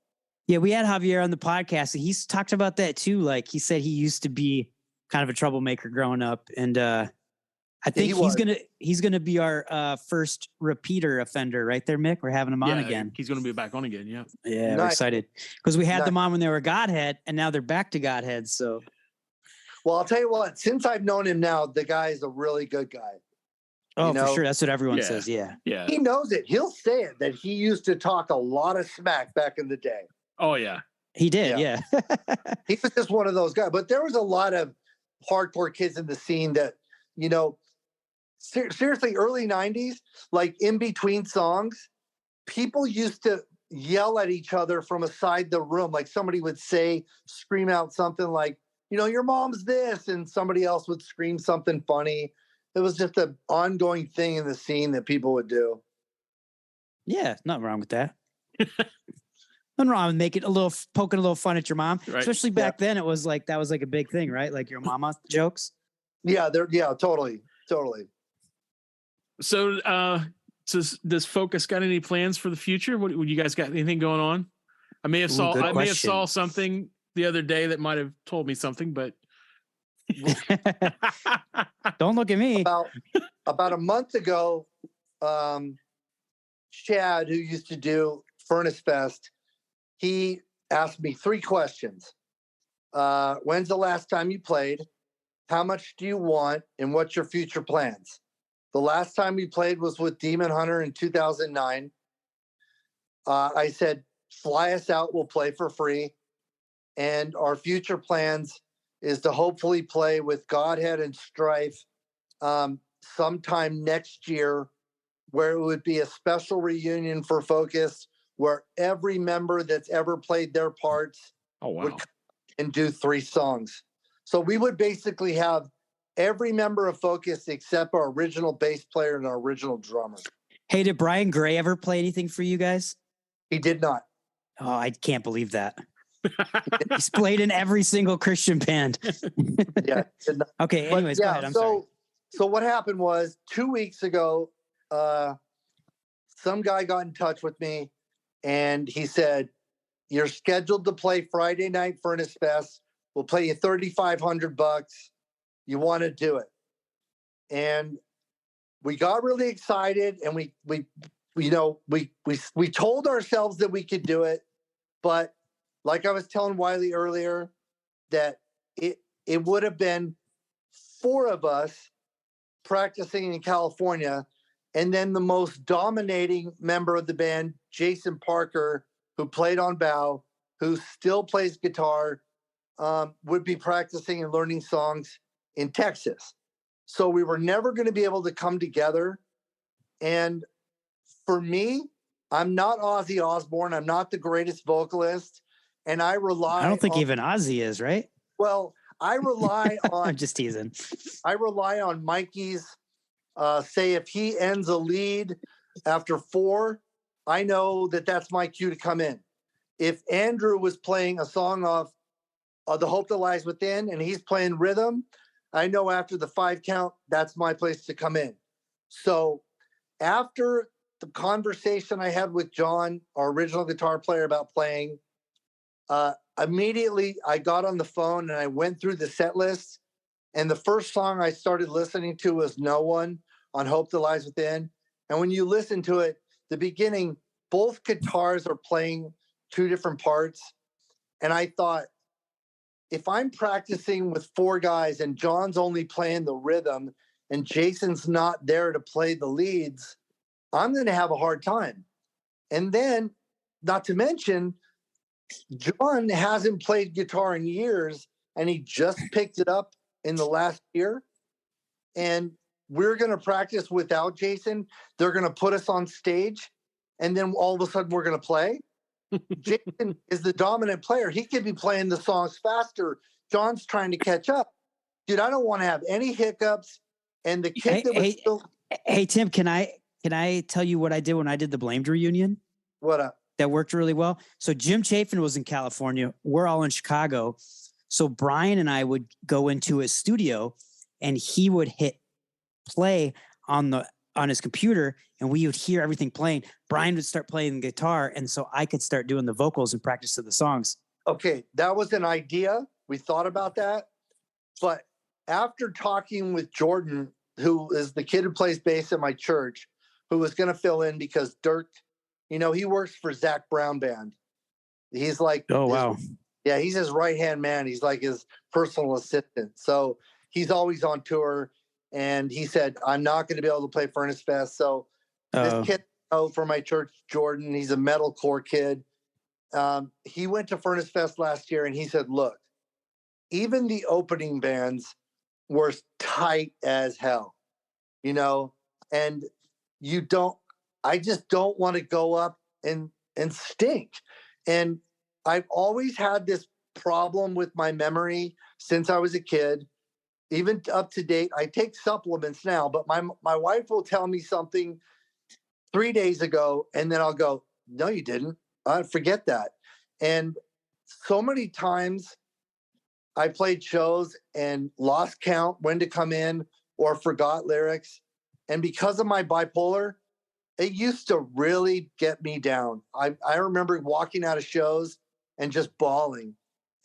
Speaker 3: Yeah. We had Javier on the podcast and he's talked about that too. Like he said, he used to be kind of a troublemaker growing up. And I think he's gonna be our first repeater offender, right there, Mick. We're having him on again.
Speaker 2: He's gonna be back on again. Yeah.
Speaker 3: Yeah, nice. We're excited because we had them on when they were Godhead, and now they're back to Godhead. So,
Speaker 6: well, I'll tell you what. Since I've known him now, the guy is a really good guy.
Speaker 3: Oh, for sure. That's what everyone says. Yeah.
Speaker 2: Yeah.
Speaker 6: He knows it. He'll say it that he used to talk a lot of smack back in the day.
Speaker 2: Oh yeah.
Speaker 3: He did. Yeah.
Speaker 6: He was just one of those guys. But there was a lot of hardcore kids in the scene that, you know, seriously, early 90s, like in between songs, people used to yell at each other from aside the room. Like somebody would scream out something like, you know, your mom's this, and somebody else would scream something funny. It was just an ongoing thing in the scene that people would do.
Speaker 3: Yeah, nothing wrong with that. Nothing wrong with making poking a little fun at your mom.
Speaker 2: Right.
Speaker 3: Especially back then, it was like that was like a big thing, right? Like your mama jokes.
Speaker 6: Yeah, totally.
Speaker 2: So, does Focus got any plans for the future? What you guys got? Anything going on? I may have saw something the other day that might have told me something, but
Speaker 3: don't look at me.
Speaker 6: About a month ago, Chad, who used to do Furnace Fest, he asked me 3 questions. When's the last time you played? How much do you want? And what's your future plans? The last time we played was with Demon Hunter in 2009. I said, fly us out, we'll play for free. And our future plans is to hopefully play with Godhead and Strife sometime next year, where it would be a special reunion for Focus, where every member that's ever played their parts would come and do 3 songs. So we would basically have every member of Focus except our original bass player and our original drummer.
Speaker 3: Hey, did Brian Gray ever play anything for you guys?
Speaker 6: He did not.
Speaker 3: Oh, I can't believe that. He's played in every single Christian band.
Speaker 6: Yeah.
Speaker 3: Okay, anyways, go ahead. I'm sorry.
Speaker 6: So what happened was 2 weeks ago, some guy got in touch with me and he said, you're scheduled to play Friday night Furnace Fest. We'll pay you $3,500. You want to do it? And we got really excited, and we told ourselves that we could do it, but like I was telling Wiley earlier, that it would have been 4 of us practicing in California, and then the most dominating member of the band, Jason Parker, who played on Bow, who still plays guitar, would be practicing and learning songs in Texas. So we were never going to be able to come together. And for me, I'm not Ozzy Osbourne. I'm not the greatest vocalist. And I don't think
Speaker 3: even Ozzy is, right?
Speaker 6: Well, I rely on...
Speaker 3: I'm just teasing.
Speaker 6: I rely on Mikey's, say if he ends a lead after 4, I know that that's my cue to come in. If Andrew was playing a song off The Hope That Lies Within and he's playing rhythm, I know after the 5 count, that's my place to come in. So after the conversation I had with John, our original guitar player, about playing, immediately I got on the phone and I went through the set list. And the first song I started listening to was No One on Hope That Lies Within. And when you listen to it, the beginning, both guitars are playing 2 different parts. And I thought, if I'm practicing with 4 guys and John's only playing the rhythm and Jason's not there to play the leads, I'm going to have a hard time. And then, not to mention, John hasn't played guitar in years, and he just picked it up in the last year. And we're going to practice without Jason. They're going to put us on stage, and then all of a sudden we're going to play. Jason is the dominant player. He could be playing the songs faster. John's trying to catch up. Dude, I don't want to have any hiccups. And the kid
Speaker 3: Hey, Tim, can I tell you what I did when I did the Blamed reunion?
Speaker 6: What up?
Speaker 3: That worked really well. So Jim Chafin was in California. We're all in Chicago. So Brian and I would go into his studio and he would hit play on his computer and we would hear everything playing. Brian would start playing the guitar. And so I could start doing the vocals and practice to the songs.
Speaker 6: Okay. That was an idea. We thought about that. But after talking with Jordan, who is the kid who plays bass at my church, who was going to fill in because Dirk, he works for Zach Brown Band. He's like,
Speaker 3: oh, wow.
Speaker 6: Yeah, he's his right-hand man. He's like his personal assistant. So he's always on tour. And he said, I'm not going to be able to play Furnace Fest. So this kid for my church, Jordan, he's a metalcore kid. He went to Furnace Fest last year and he said, look, even the opening bands were tight as hell, you know, and I just don't want to go up and stink. And I've always had this problem with my memory since I was a kid, even up to date. I take supplements now, but my wife will tell me something 3 days ago, and then I'll go, no, you didn't. I forget that. And so many times I played shows and lost count when to come in or forgot lyrics. And because of my bipolar, it used to really get me down. I remember walking out of shows and just bawling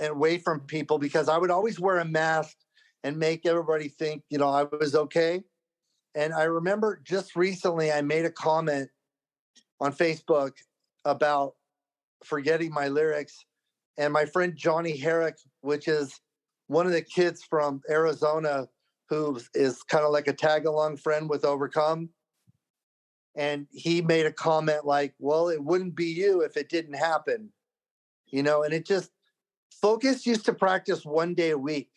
Speaker 6: and away from people because I would always wear a mask and make everybody think, you know, I was okay. And I remember just recently I made a comment on Facebook about forgetting my lyrics. And my friend Johnny Herrick, which is one of the kids from Arizona who is kind of like a tag-along friend with Overcome. And he made a comment like, well, it wouldn't be you if it didn't happen. You know, and it just, Focus used to practice 1 day a week.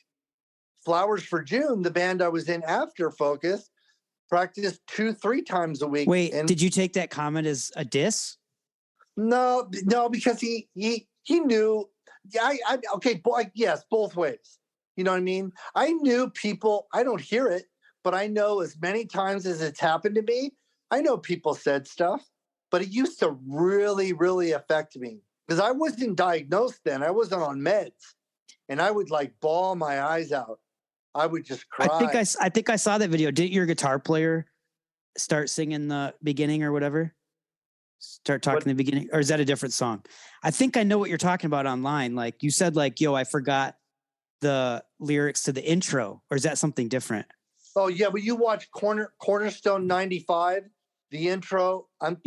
Speaker 6: Flowers for June, the band I was in after Focus, practiced 2-3 times a week.
Speaker 3: Wait,
Speaker 6: and
Speaker 3: did you take that comment as a diss?
Speaker 6: No, because he knew. Yeah, okay, yes, both ways. You know what I mean? I knew people. I don't hear it, but I know as many times as it's happened to me. I know people said stuff, but it used to really, really affect me because I wasn't diagnosed then. I wasn't on meds, and I would like bawl my eyes out. I would just cry.
Speaker 3: I think I saw that video. Didn't your guitar player start singing the beginning or whatever? Start talking the beginning, or is that a different song? I think I know what you're talking about online. Like you said, like, yo, I forgot the lyrics to the intro, or is that something different?
Speaker 6: Oh yeah, but you watch Cornerstone 95, the intro. I'm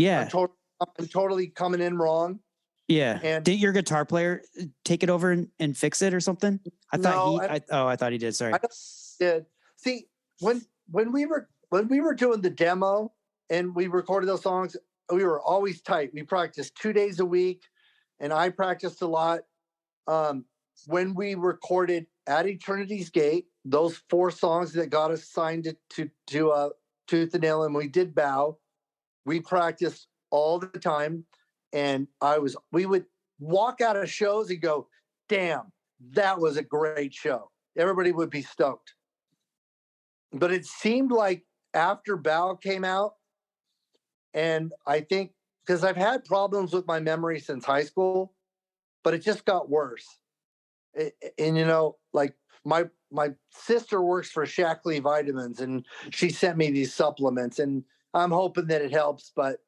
Speaker 6: totally coming in wrong.
Speaker 3: Yeah.
Speaker 6: And
Speaker 3: did your guitar player take it over and fix it or something? I thought he did. Sorry.
Speaker 6: I did. See, when we were doing the demo and we recorded those songs, we were always tight. We practiced 2 days a week, and I practiced a lot. When we recorded At Eternity's Gate, those 4 songs that got us signed to Tooth and Nail, and we did Bow, we practiced all the time. And we would walk out of shows and go, damn, that was a great show. Everybody would be stoked. But it seemed like after Bow came out, and I think because I've had problems with my memory since high school, but it just got worse. And you know, like my sister works for Shackley Vitamins, and she sent me these supplements, and I'm hoping that it helps, but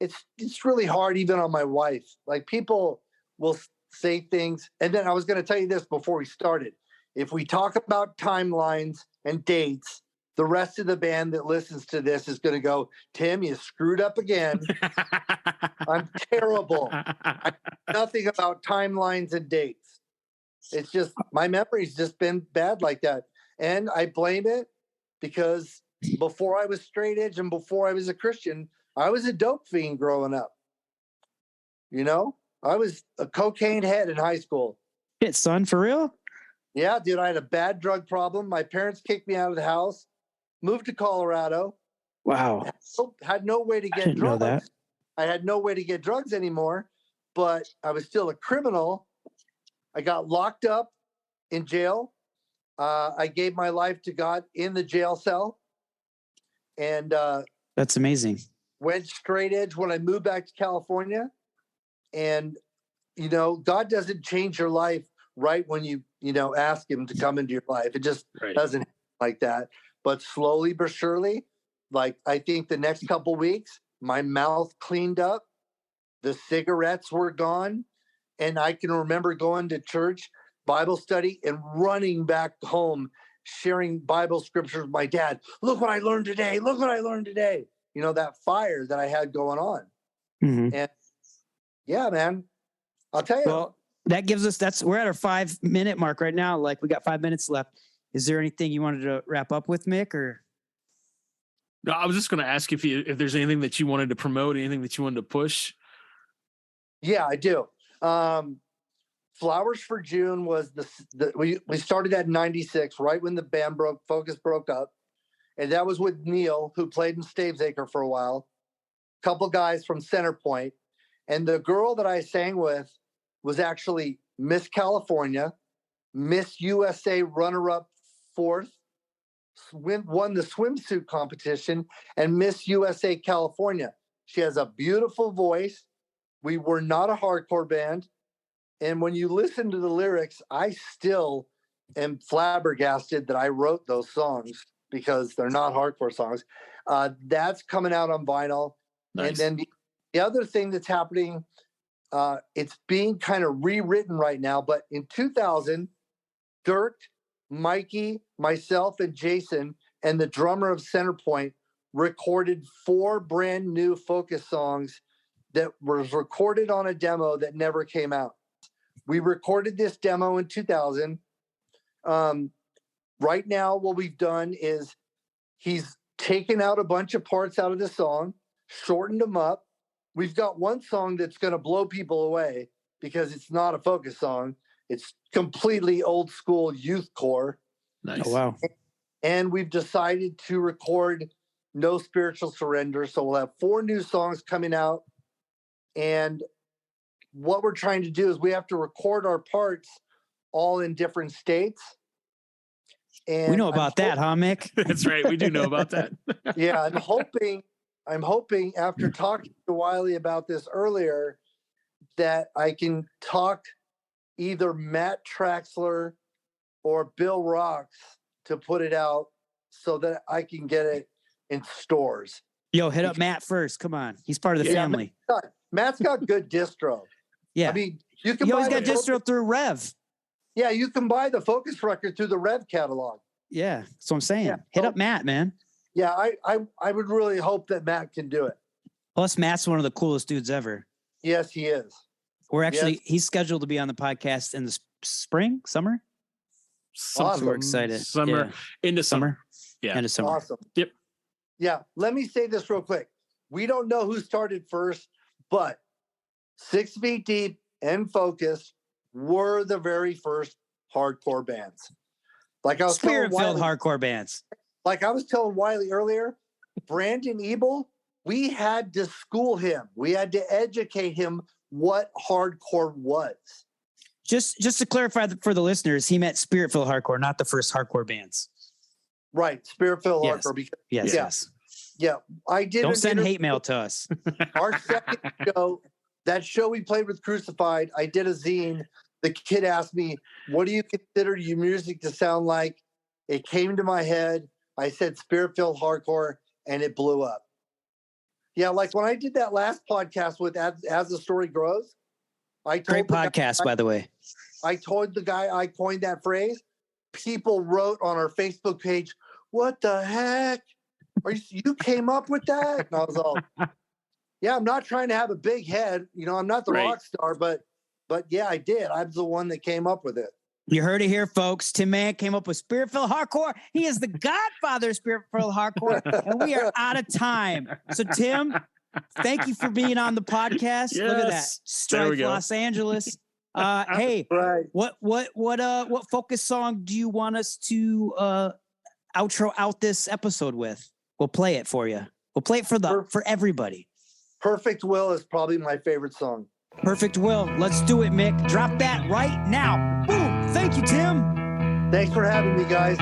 Speaker 6: it's really hard even on my wife. Like people will say things, and then I was going to tell you this before we started. If we talk about timelines and dates, the rest of the band that listens to this is going to go, Tim, you screwed up again. I'm terrible. I know nothing about timelines and dates. It's just my memory's just been bad like that. And I blame it because before I was straight edge and before I was a Christian, I was a dope fiend growing up. You know, I was a cocaine head in high school.
Speaker 3: Shit, son, for real?
Speaker 6: Yeah, dude, I had a bad drug problem. My parents kicked me out of the house. Moved to Colorado.
Speaker 3: Wow.
Speaker 6: Had no way to get
Speaker 3: didn't know
Speaker 6: drugs.
Speaker 3: that.
Speaker 6: I had no way to get drugs anymore, but I was still a criminal. I got locked up in jail. I gave my life to God in the jail cell. And
Speaker 3: that's amazing.
Speaker 6: Went straight edge when I moved back to California. And, you know, God doesn't change your life right when you ask him to come into your life. It just doesn't happen like that. But slowly but surely, like I think the next couple weeks, my mouth cleaned up, the cigarettes were gone, and I can remember going to church, Bible study, and running back home, sharing Bible scriptures with my dad. Look what I learned today. Look what I learned today. You know, that fire that I had going on.
Speaker 3: Mm-hmm.
Speaker 6: And yeah, man, I'll tell you.
Speaker 3: Well, that gives us, we're at our 5-minute mark right now. Like we got 5 minutes left. Is there anything you wanted to wrap up with, Mick, or?
Speaker 2: No, I was just going to ask if there's anything that you wanted to promote, anything that you wanted to push.
Speaker 6: Yeah, I do. Flowers for June was we started at 96, right when the band Focus broke up. And that was with Neil, who played in Stavesacre for a while. Couple guys from Centerpoint. And the girl that I sang with was actually Miss California, Miss USA runner-up 4th, won the swimsuit competition, and Miss USA California. She has a beautiful voice. We were not a hardcore band. And when you listen to the lyrics, I still am flabbergasted that I wrote those songs because they're not hardcore songs. That's coming out on vinyl.
Speaker 2: Nice.
Speaker 6: And then the other thing that's happening, it's being kind of rewritten right now, but in 2000, Dirk, Mikey, myself, and Jason, and the drummer of Centerpoint recorded 4 brand new Focus songs that was recorded on a demo that never came out. We recorded this demo in 2000. Right now, what we've done is he's taken out a bunch of parts out of the song, shortened them up. We've got one song that's going to blow people away because it's not a Focus song. It's completely old school youthcore.
Speaker 2: Nice.
Speaker 3: Oh, wow.
Speaker 6: And we've decided to record No Spiritual Surrender. So we'll have 4 new songs coming out. And what we're trying to do is we have to record our parts all in different states. And
Speaker 3: We know about that, huh, Mick?
Speaker 2: That's right. We do know about that.
Speaker 6: Yeah, I'm hoping after talking to Wiley about this earlier that I can talk either Matt Traxler or Bill Rocks to put it out so that I can get it in stores.
Speaker 3: Yo, hit up Matt first. Come on. He's part of the family.
Speaker 6: Matt's got good distro.
Speaker 3: Yeah.
Speaker 6: I mean, you can
Speaker 3: He
Speaker 6: buy
Speaker 3: always got
Speaker 6: the
Speaker 3: distro through Rev.
Speaker 6: Yeah, you can buy the Focus record through the Rev catalog.
Speaker 3: Yeah. That's what I'm saying.
Speaker 6: Yeah.
Speaker 3: Hit up Matt, man.
Speaker 6: Yeah, I would really hope that Matt can do it.
Speaker 3: Plus, Matt's one of the coolest dudes ever.
Speaker 6: Yes, he is.
Speaker 3: He's scheduled to be on the podcast in the spring, summer.
Speaker 6: Awesome.
Speaker 3: We're excited.
Speaker 2: Summer. Into summer. Yeah.
Speaker 3: End of summer.
Speaker 6: Awesome.
Speaker 2: Yep.
Speaker 6: Yeah, let me say this real quick. We don't know who started first, but 6 Feet Deep and Focus were the very first hardcore bands. Like I was telling
Speaker 3: Spirit-filled
Speaker 6: Wiley,
Speaker 3: hardcore bands.
Speaker 6: like I was telling Wiley earlier, Brandon Ebel, we had to school him. We had to educate him what hardcore was.
Speaker 3: Just to clarify for the listeners, he meant Spirit-filled hardcore, not the first hardcore bands.
Speaker 6: Right, Spirit-filled
Speaker 3: Yes.
Speaker 6: hardcore. Because,
Speaker 3: Yes.
Speaker 6: Yeah.
Speaker 3: Yes.
Speaker 6: yeah, I did.
Speaker 3: Don't
Speaker 6: an
Speaker 3: send
Speaker 6: interview-
Speaker 3: hate mail to us.
Speaker 6: Our second show, that show we played with Crucified, I did a zine. The kid asked me, what do you consider your music to sound like? It came to my head. I said Spirit-filled hardcore, and it blew up. Yeah, like when I did that last podcast with As the Story Grows, I told
Speaker 3: Great
Speaker 6: the guy-
Speaker 3: podcast, by the way.
Speaker 6: I told the guy I coined that phrase. People wrote on our Facebook page, what the heck? You came up with that? And I was all, yeah, I'm not trying to have a big head. You know, I'm not the
Speaker 2: Right.
Speaker 6: rock star, but yeah, I did. I'm the one that came up with it.
Speaker 3: You heard it here, folks. Tim Mann came up with Spirit-filled hardcore. He is the godfather of Spirit-filled hardcore, and we are out of time. So, Tim, thank you for being on the podcast. Look at that,
Speaker 2: Yes. There we
Speaker 3: Strife
Speaker 2: go.
Speaker 3: Los Angeles. Hey,
Speaker 6: Right.
Speaker 3: what Focus song do you want us to outro out this episode with? We'll play it for you. We'll play it for everybody.
Speaker 6: Perfect Will is probably my favorite song.
Speaker 3: Perfect Will. Let's do it, Mick. Drop that right now. Boom. Thank you, Tim.
Speaker 6: Thanks for having me, guys.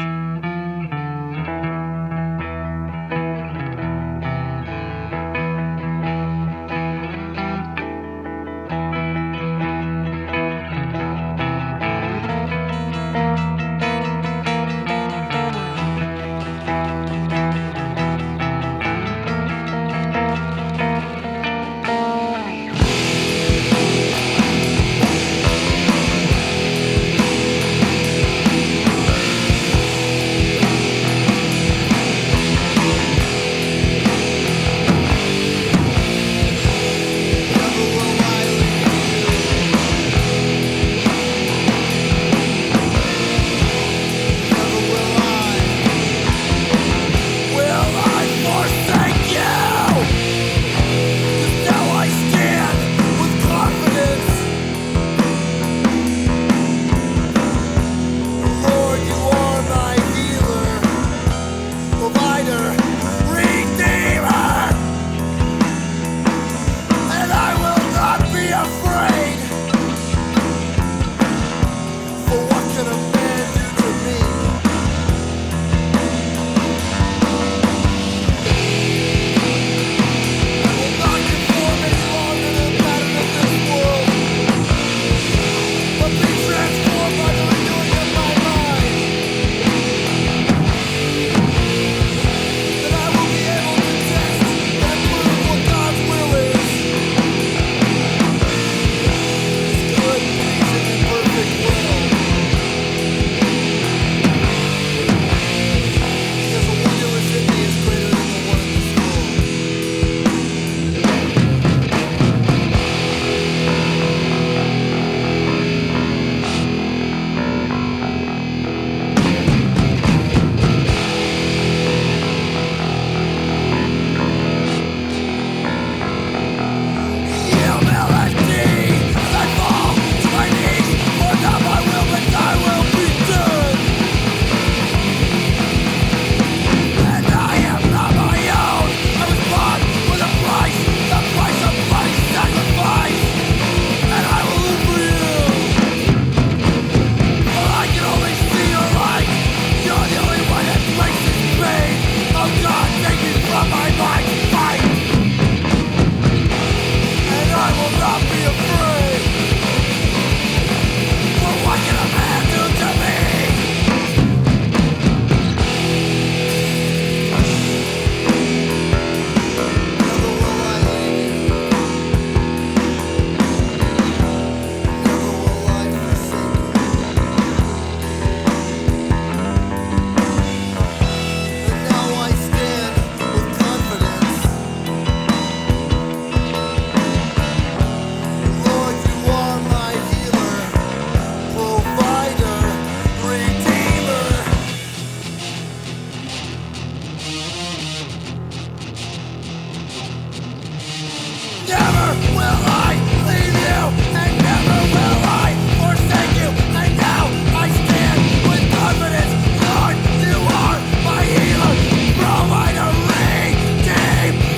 Speaker 5: will I leave you, and never will I forsake you. And now I stand with confidence, Lord, you are my healer, provider, redeemer.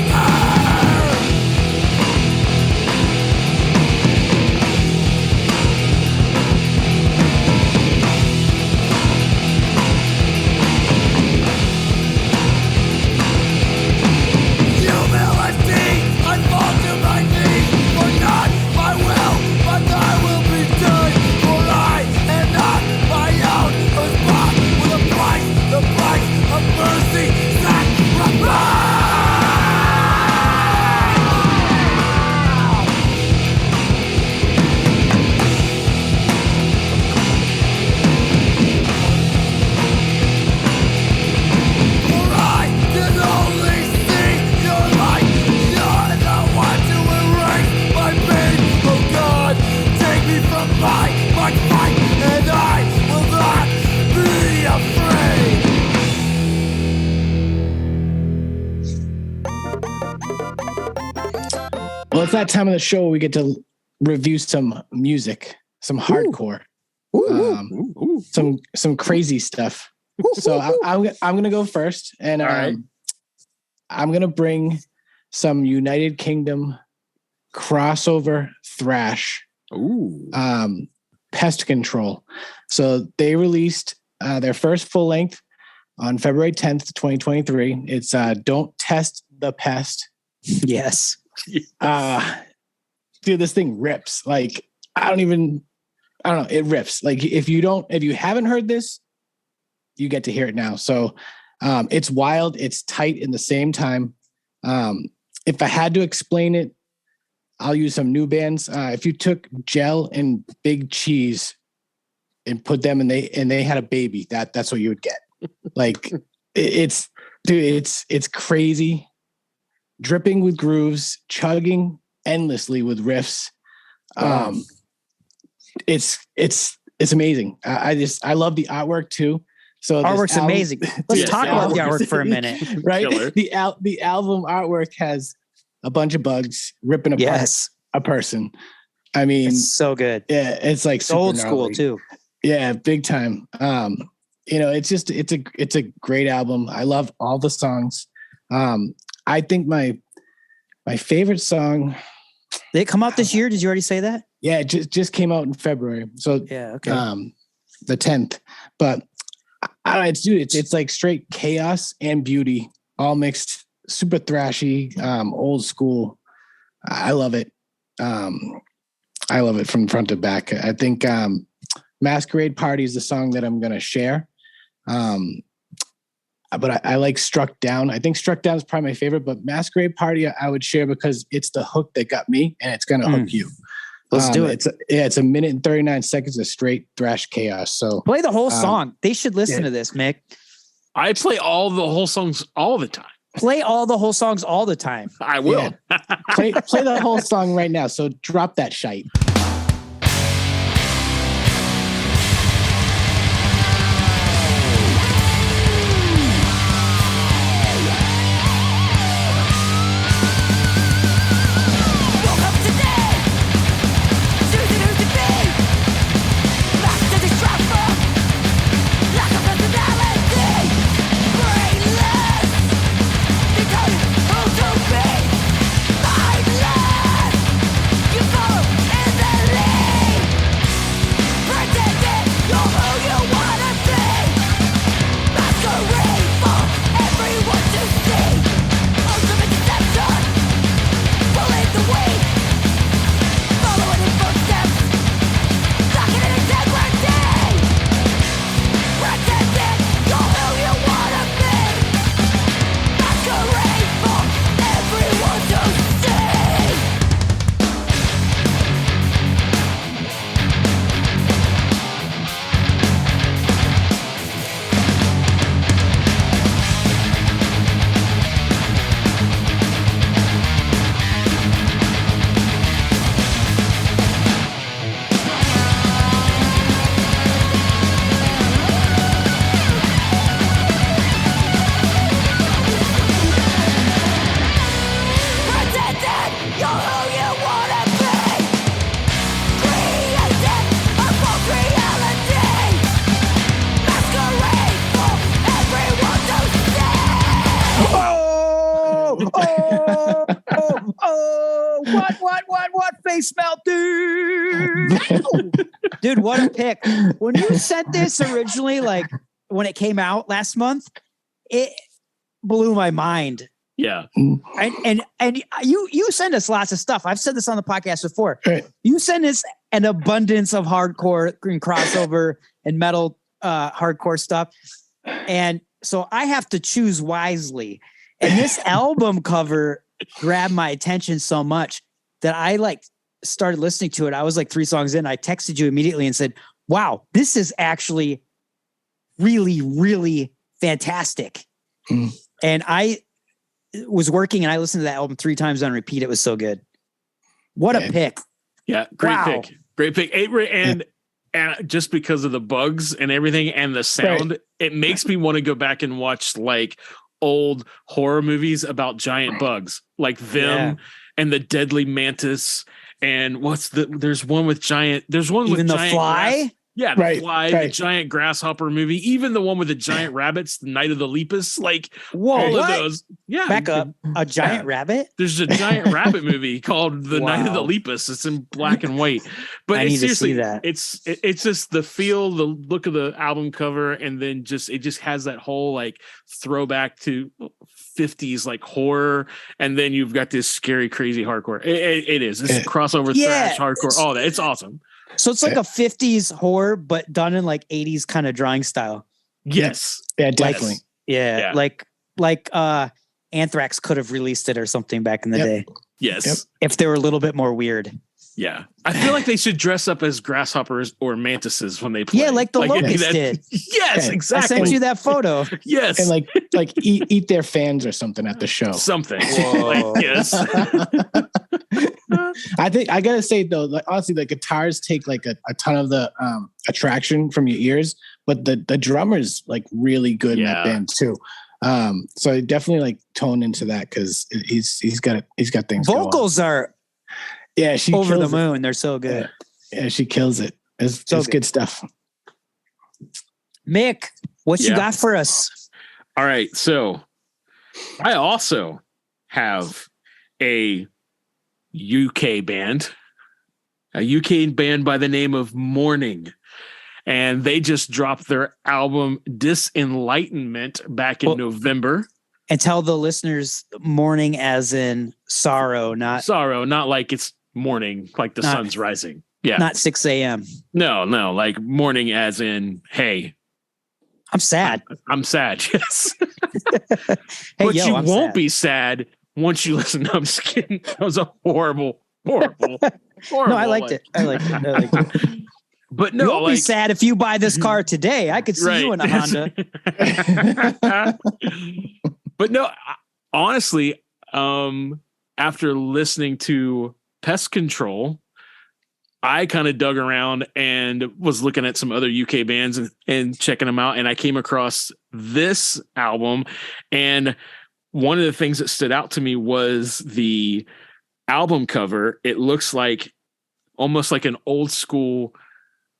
Speaker 5: Humility, I fall to my knees, for not my will, but thy will be done. For I am not my own, was bought with a price, the price of mercy, sacrifice. For I can only see your light. You're the one to erase my pain. Oh God, take me from my fight, and I will not be afraid.
Speaker 4: Well, it's that time of the show where we get to review some music, some hardcore, some crazy stuff. So I'm gonna go first, and
Speaker 2: All right.
Speaker 4: I'm gonna bring some United Kingdom crossover thrash.
Speaker 2: Ooh.
Speaker 4: Pest Control. So they released their first full length on February 10th, 2023. It's Don't Test the Pest.
Speaker 3: Yes.
Speaker 4: Dude, this thing rips. Like, I don't know, it rips. Like, if you haven't heard this, you get to hear it now. So it's wild, it's tight in the same time. If I had to explain it, I'll use some new bands. If you took Gel and Big Cheese and put them and they had a baby, that's what you would get. Like, it's crazy, dripping with grooves, chugging endlessly with riffs. It's amazing. I love the artwork too. So
Speaker 3: Artwork's amazing. Let's talk about the artwork for a minute.
Speaker 4: Right?
Speaker 2: Killer.
Speaker 4: The album artwork has a bunch of bugs ripping apart a person. I mean,
Speaker 3: It's so good.
Speaker 4: yeah, it's like super
Speaker 3: Old school
Speaker 4: gnarly.
Speaker 3: too.
Speaker 4: Yeah, big time. It's a great album. I love all the songs. I think my favorite song,
Speaker 3: Did it come out this year? Did you already say that?
Speaker 4: yeah, it just came out in February. So
Speaker 3: Yeah. Okay.
Speaker 4: the 10th. But I don't know, it's like straight chaos and beauty all mixed, super thrashy, old school. I love it. I love it from front to back. I think Masquerade Party is the song that I'm gonna share. But I like Struck Down. I think Struck Down is probably my favorite, but Masquerade Party I would share because it's the hook that got me, and it's gonna hook you.
Speaker 3: Let's do it.
Speaker 4: It's a minute and 39 seconds of straight thrash chaos. So
Speaker 3: Play the whole song. They should listen to this, Mick.
Speaker 2: I play all the whole songs all the time.
Speaker 3: Play all the whole songs all the time.
Speaker 2: I will.
Speaker 4: play the whole song right now. So drop that shite.
Speaker 5: You follow in
Speaker 3: What face melt, dude? Dude, what a pick. When you sent this originally, like when it came out last month, it blew my mind.
Speaker 2: Yeah.
Speaker 3: And you send us lots of stuff. I've said this on the podcast before.
Speaker 4: Right.
Speaker 3: You send us an abundance of hardcore and crossover and metal hardcore stuff. And so I have to choose wisely. And this album cover grabbed my attention so much that I like started listening to it. I was like 3 songs in. I texted you immediately and said, wow, this is actually really, really fantastic. And I was working and I listened to that album 3 times on repeat. It was so good. What a pick.
Speaker 2: Yeah. Great
Speaker 3: Wow.
Speaker 2: pick. Great pick. And just because of the bugs and everything and the sound, it makes me want to go back and watch like old horror movies about giant bugs like them and the deadly mantis. And there's one with giant
Speaker 3: the fly.
Speaker 2: Yeah, the Fly, the giant grasshopper movie, even the one with the giant rabbits, the Night of the Lepus, like all of those. Yeah,
Speaker 3: back up a giant rabbit.
Speaker 2: There's a giant rabbit movie called The Night of the Lepus. It's in black and white, but
Speaker 3: I need to see
Speaker 2: seriously,
Speaker 3: that.
Speaker 2: it's just the feel, the look of the album cover, and then it just has that whole like throwback to 50s like horror, and then you've got this scary, crazy hardcore. It's crossover thrash hardcore. All that, it's awesome.
Speaker 3: So it's like a 50s horror, but done in like 80s kind of drawing style.
Speaker 2: Yes.
Speaker 4: Yeah, definitely.
Speaker 3: Like Anthrax could have released it or something back in the day.
Speaker 2: Yes.
Speaker 3: If they were a little bit more weird.
Speaker 2: Yeah. I feel like they should dress up as grasshoppers or mantises when they play.
Speaker 3: Yeah, like the Locust did.
Speaker 2: Yes, exactly.
Speaker 3: I sent you that photo.
Speaker 2: Yes.
Speaker 4: And like eat their fans or something at the show.
Speaker 2: Something. Like, yes.
Speaker 4: I think I gotta say though, like honestly, the guitars take like a ton of the attraction from your ears, but the drummer's like really good in that band too. So I definitely like tone into that because he's got things.
Speaker 3: Vocals are
Speaker 4: she
Speaker 3: over the
Speaker 4: kills
Speaker 3: moon. They're so good.
Speaker 4: Yeah, she kills it. It's good stuff.
Speaker 3: Mick, what you got for us?
Speaker 2: All right, so I also have a UK band by the name of Mourning, and they just dropped their album Disenlightenment back in November. And
Speaker 3: tell the listeners mourning as in sorrow, not
Speaker 2: like it's morning, like the sun's rising. Yeah,
Speaker 3: not 6 a.m.
Speaker 2: No, like morning as in hey,
Speaker 3: I'm sad.
Speaker 2: I'm sad. Yes.
Speaker 3: But
Speaker 2: you won't be sad once you listen. No, I'm just kidding. That was a horrible. No,
Speaker 3: I liked it.
Speaker 2: But no,
Speaker 3: you won't be sad if you buy this car today. I could see you in a Honda.
Speaker 2: But no, honestly, after listening to Pest Control, I kind of dug around and was looking at some other UK bands and checking them out. And I came across this album. And one of the things that stood out to me was the album cover. It looks like almost like an old school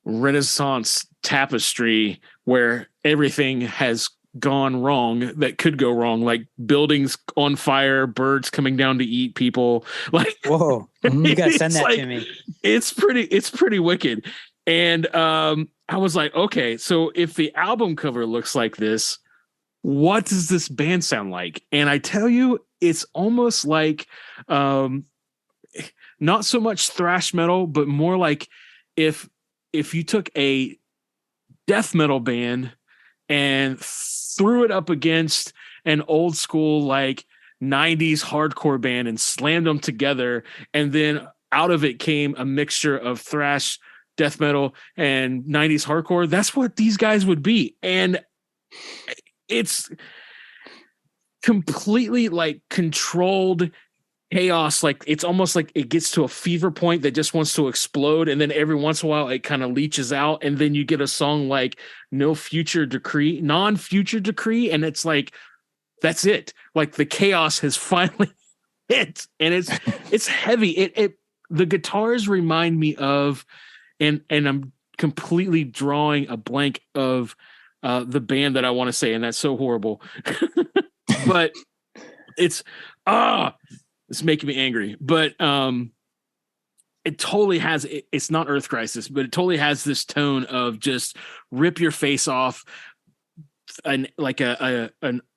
Speaker 2: Renaissance tapestry where everything has gone wrong that could go wrong, like buildings on fire, birds coming down to eat people. Like,
Speaker 3: whoa, you gotta send that to me.
Speaker 2: It's pretty wicked. And I was like, okay, so if the album cover looks like this, what does this band sound like? And I tell you, it's almost like not so much thrash metal, but more like if you took a death metal band and threw it up against an old school like 90s hardcore band and slammed them together, and then out of it came a mixture of thrash, death metal, and 90s hardcore, that's what these guys would be. And it's completely like controlled chaos. Like it's almost like it gets to a fever point that just wants to explode, and then every once in a while it kind of leaches out, and then you get a song like non-future decree, and it's like that's it. Like the chaos has finally hit, and it's heavy. It the guitars remind me of, and I'm completely drawing a blank of the band that I want to say, and that's so horrible. But it's It's making me angry, but it totally has. It's not Earth Crisis, but it totally has this tone of just rip your face off, and like a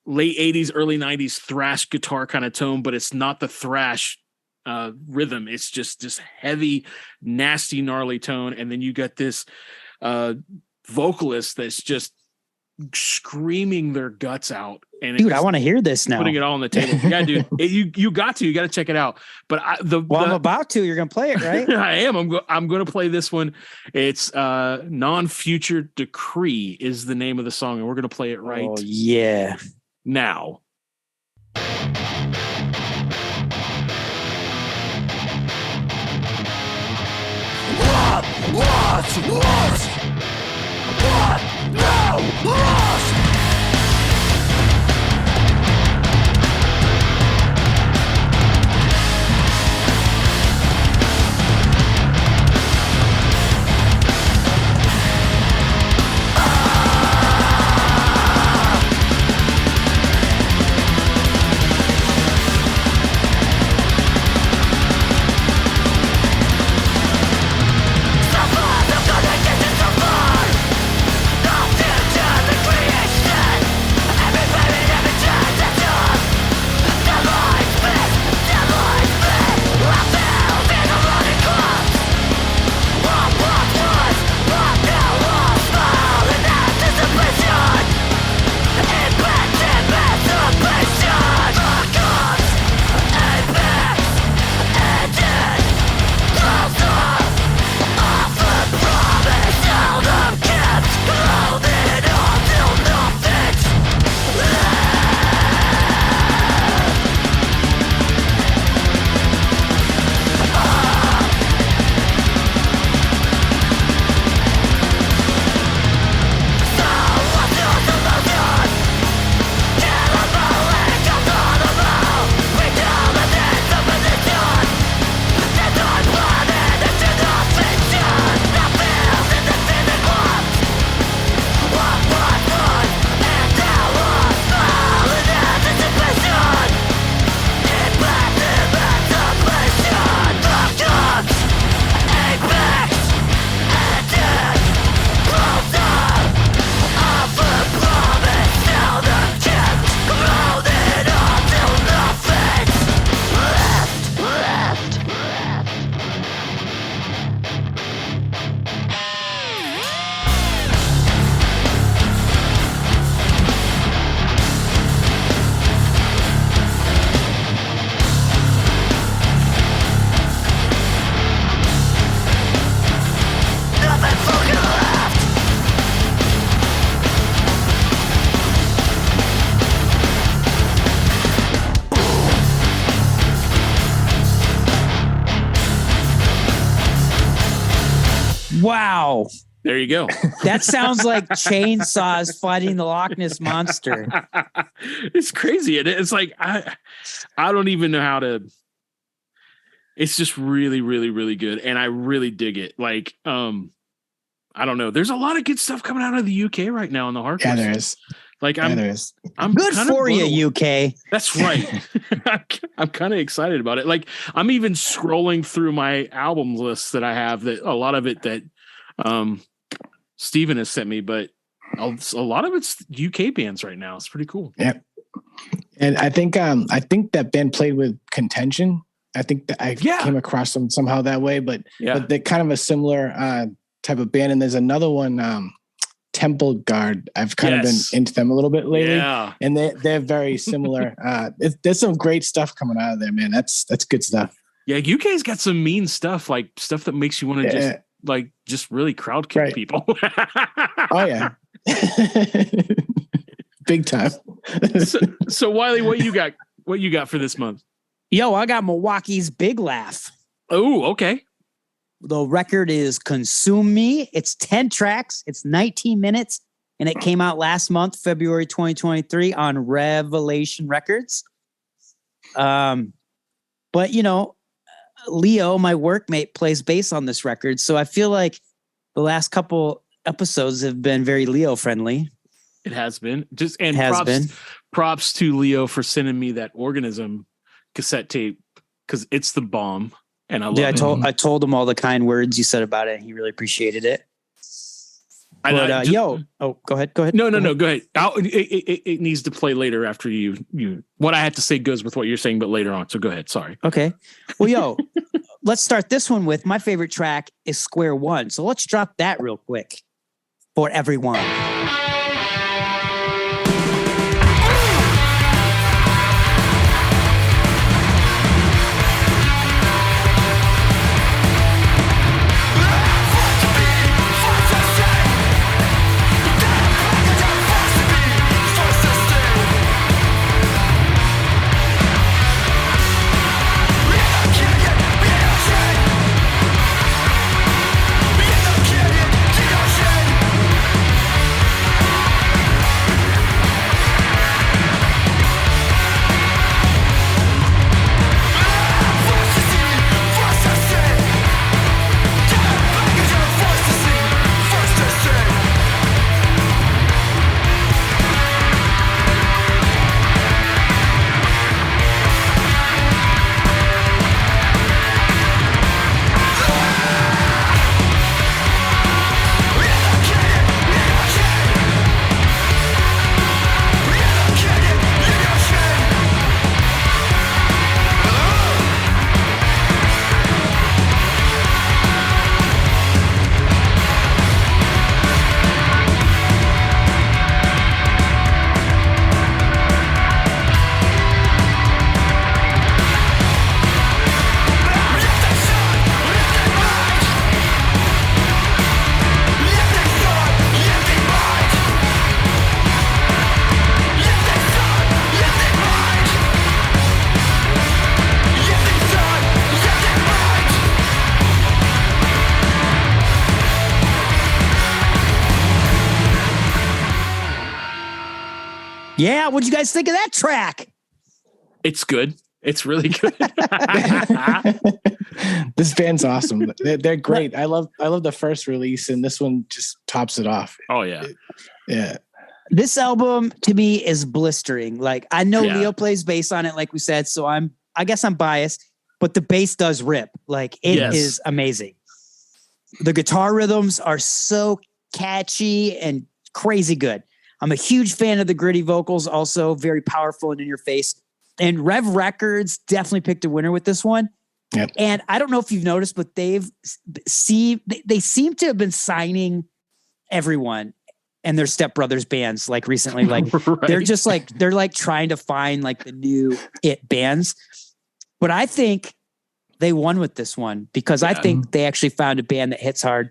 Speaker 2: late 80s, early 90s thrash guitar kind of tone, but it's not the thrash rhythm. It's just this heavy, nasty, gnarly tone, and then you got this vocalist that's just screaming their guts out. And
Speaker 3: dude, I want to hear this now.
Speaker 2: Putting it all on the table. Yeah, dude, you got to check it out. But
Speaker 3: I'm about to. You're gonna play it, right?
Speaker 2: I am. I'm going to play this one. It's Non-Future Decree is the name of the song, and we're going to play it right.
Speaker 3: Oh yeah.
Speaker 2: Now.
Speaker 3: Wow.
Speaker 2: There you go.
Speaker 3: That sounds like chainsaws fighting the Loch Ness Monster.
Speaker 2: It's crazy. It's like, I don't even know how to, it's just really, really, really good. And I really dig it. Like, I don't know. There's a lot of good stuff coming out of the UK right now in the hardcore.
Speaker 4: Yeah, there is.
Speaker 2: Like,
Speaker 4: there is.
Speaker 2: I'm
Speaker 3: good for you, UK.
Speaker 2: That's right. I'm kind of excited about it. Like, I'm even scrolling through my album list that I have, that a lot of it that Steven has sent me, but a lot of it's UK bands right now. It's pretty cool.
Speaker 4: Yeah. And I think that band played with Contention. I think that I came across them somehow that way, but they're kind of a similar type of band. And there's another one, Temple Guard. I've kind of been into them a little bit lately, and they're very similar. There's some great stuff coming out of there, man. That's good stuff.
Speaker 2: Yeah, UK's got some mean stuff, like stuff that makes you want to just really crowd kick people.
Speaker 4: Oh yeah, big time.
Speaker 2: so Wiley, what you got? What you got for this month?
Speaker 3: Yo, I got Milwaukee's Big Laugh.
Speaker 2: Oh, okay.
Speaker 3: The record is Consume Me. It's 10 tracks. It's 19 minutes. And it came out last month, February 2023 on Revelation Records. But, you know, Leo, my workmate, plays bass on this record. So I feel like the last couple episodes have been very Leo friendly.
Speaker 2: It has been. Props to Leo for sending me that Organism cassette tape because it's the bomb, and I love
Speaker 3: Yeah,
Speaker 2: it.
Speaker 3: I told him all the kind words you said about it. He really appreciated it.
Speaker 2: And
Speaker 3: But
Speaker 2: I just-
Speaker 3: go ahead.
Speaker 2: No, go ahead. It needs to play later after you. What I have to say goes with what you're saying, but later on. So go ahead. Sorry.
Speaker 3: Okay. Well, let's start this one with my favorite track is Square One. So let's drop that real quick for everyone. Yeah, what'd you guys think of that track?
Speaker 2: It's good. It's really good.
Speaker 4: This band's awesome. They're great. I love the first release, and this one just tops it off.
Speaker 2: Oh yeah.
Speaker 4: Yeah.
Speaker 3: This album to me is blistering. Like I know
Speaker 2: Yeah.
Speaker 3: Leo plays bass on it, like we said, so I guess I'm biased, but the bass does rip. Like it
Speaker 2: Yes.
Speaker 3: is amazing. The guitar rhythms are so catchy and crazy good. I'm a huge fan of the gritty vocals, also very powerful and in your face. And Rev Records definitely picked a winner with this one.
Speaker 4: Yep.
Speaker 3: And I don't know if you've noticed, but they seem to have been signing everyone and their Step Brothers bands like recently. Like
Speaker 2: Right.
Speaker 3: they're like trying to find like the new it bands. But I think they won with this one because I
Speaker 2: Yeah.
Speaker 3: think they actually found a band that hits hard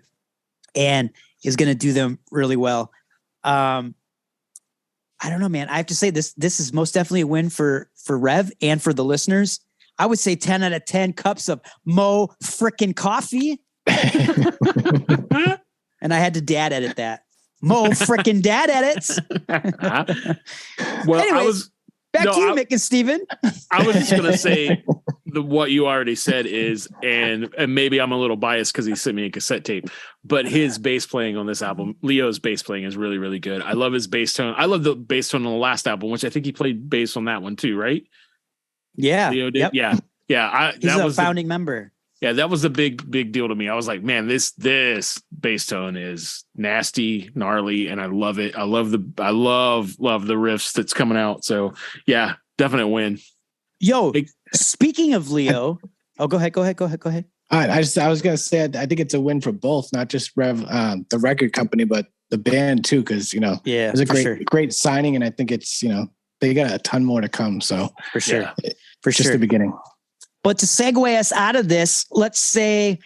Speaker 3: and is going to do them really well. I don't know, man. I have to say this is most definitely a win for Rev and for the listeners. I would say 10 out of 10 cups of Mo frickin' coffee. And I had to dad edit that. Mo frickin' dad edits.
Speaker 2: Well,
Speaker 3: Anyways, back to you, Mick and Steven.
Speaker 2: I was just gonna say what you already said is, and maybe I'm a little biased because he sent me a cassette tape, but his bass playing on this album, Leo's bass playing is really, really good. I love his bass tone. I love the bass tone on the last album, which I think he played bass on that one too, right?
Speaker 3: Yeah.
Speaker 2: Leo did.
Speaker 3: Yep.
Speaker 2: Yeah.
Speaker 3: He's a founding member.
Speaker 2: Yeah, that was a big deal to me. I was like, man, this bass tone is nasty, gnarly, and I love it. I love the riffs that's coming out. So yeah, definite win.
Speaker 3: Yo, speaking of Leo, go ahead.
Speaker 4: I was gonna say I think it's a win for both, not just Rev, the record company, but the band too, because
Speaker 3: Yeah,
Speaker 4: it was a great signing, and I think it's they got a ton more to come. So
Speaker 3: for sure,
Speaker 2: Yeah.
Speaker 3: for
Speaker 4: just
Speaker 3: sure.
Speaker 4: the beginning.
Speaker 3: But to segue us out of this, let's say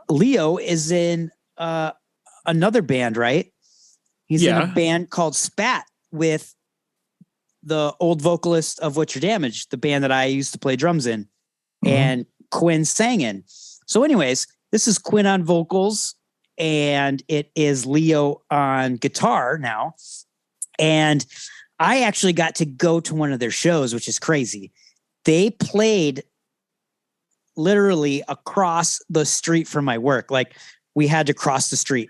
Speaker 3: Leo is in another band, right? He's in a band called SPAT with the old vocalist of What's Your Damage, the band that I used to play drums in, and Quinn sang in. So anyways, this is Quinn on vocals, and it is Leo on guitar now. And I actually got to go to one of their shows, which is crazy. They played literally across the street from my work. Like we had to cross the street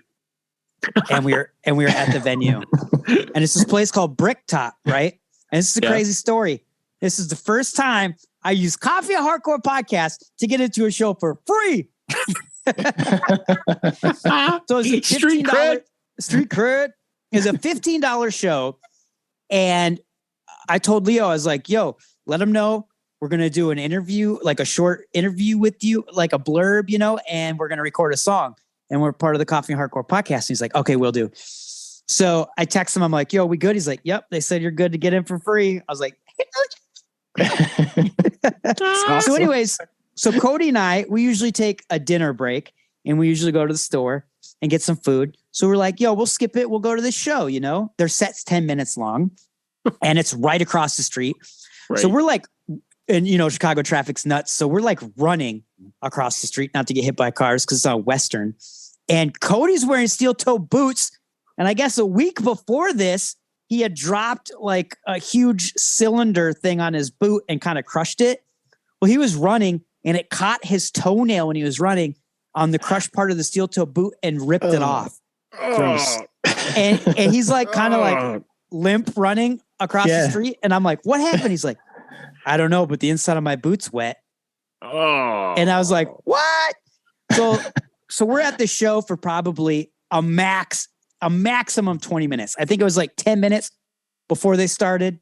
Speaker 3: and we were at the venue, and it's this place called Bricktop. Right. And this is a crazy story. This is the first time I use Coffee and Hardcore podcast to get into a show for free. So it's
Speaker 4: Street cred.
Speaker 3: Street cred is a $15 show. And I told Leo, I was like, yo, let him know we're going to do an interview, like a short interview with you, like a blurb, you know, and we're going to record a song. And we're part of the Coffee and Hardcore podcast. And he's like, okay, we'll do. So I text him. I'm like, yo, we good? He's like, yep. They said you're good to get in for free. I was like,
Speaker 4: Awesome.
Speaker 3: So anyways, so Cody and I, we usually take a dinner break and we usually go to the store and get some food. So we're like, yo, we'll skip it. We'll go to this show, you know, their set's 10 minutes long and it's right across the street.
Speaker 2: Right.
Speaker 3: So we're like, and you know, Chicago traffic's nuts. So we're like running across the street, not to get hit by cars because it's on Western. And Cody's wearing steel toe boots. And I guess a week before this, he had dropped like a huge cylinder thing on his boot and kind of crushed it. Well, he was running and it caught his toenail when he was running on the crushed part of the steel toe boot and ripped it off.
Speaker 4: Gross.
Speaker 3: And he's like kind of like limp running across the street. And I'm like, what happened? He's like, I don't know, but the inside of my boot's wet.
Speaker 2: Oh.
Speaker 3: And I was like, what? So we're at the show for probably a maximum 20 minutes. I think it was like 10 minutes before they started.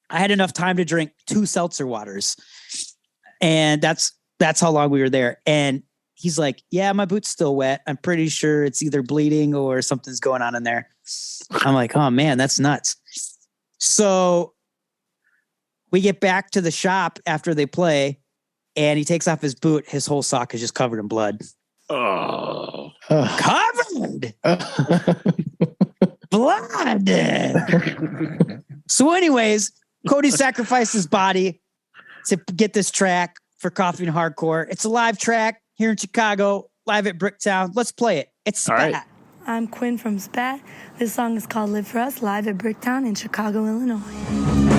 Speaker 3: I had enough time to drink 2 seltzer waters. And that's how long we were there. And he's like, yeah, my boot's still wet. I'm pretty sure it's either bleeding or something's going on in there. I'm like, oh man, that's nuts. So we get back to the shop after they play and he takes off his boot. His whole sock is just covered in blood.
Speaker 2: Oh.
Speaker 3: Covered blood. So anyways, Cody sacrificed his body to get this track for Coffee and Hardcore. It's a live track here in Chicago, live at Bricktown. Let's play it. It's SPAT.
Speaker 2: All right.
Speaker 7: I'm Quinn from SPAT. This song is called Live For Us, live at Bricktown in Chicago, Illinois.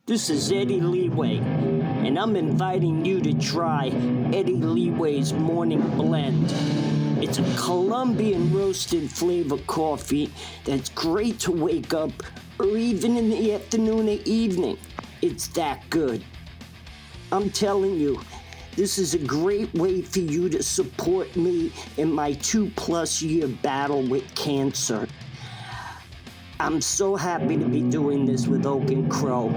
Speaker 8: This is Eddie Leeway, and I'm inviting you to try Eddie Leeway's Mourning Blend. It's a Colombian roasted flavor coffee that's great to wake up or even in the afternoon or evening. It's that good. I'm telling you, this is a great way for you to support me in my 2+ year battle with cancer. I'm so happy to be doing this with Oak and Crow.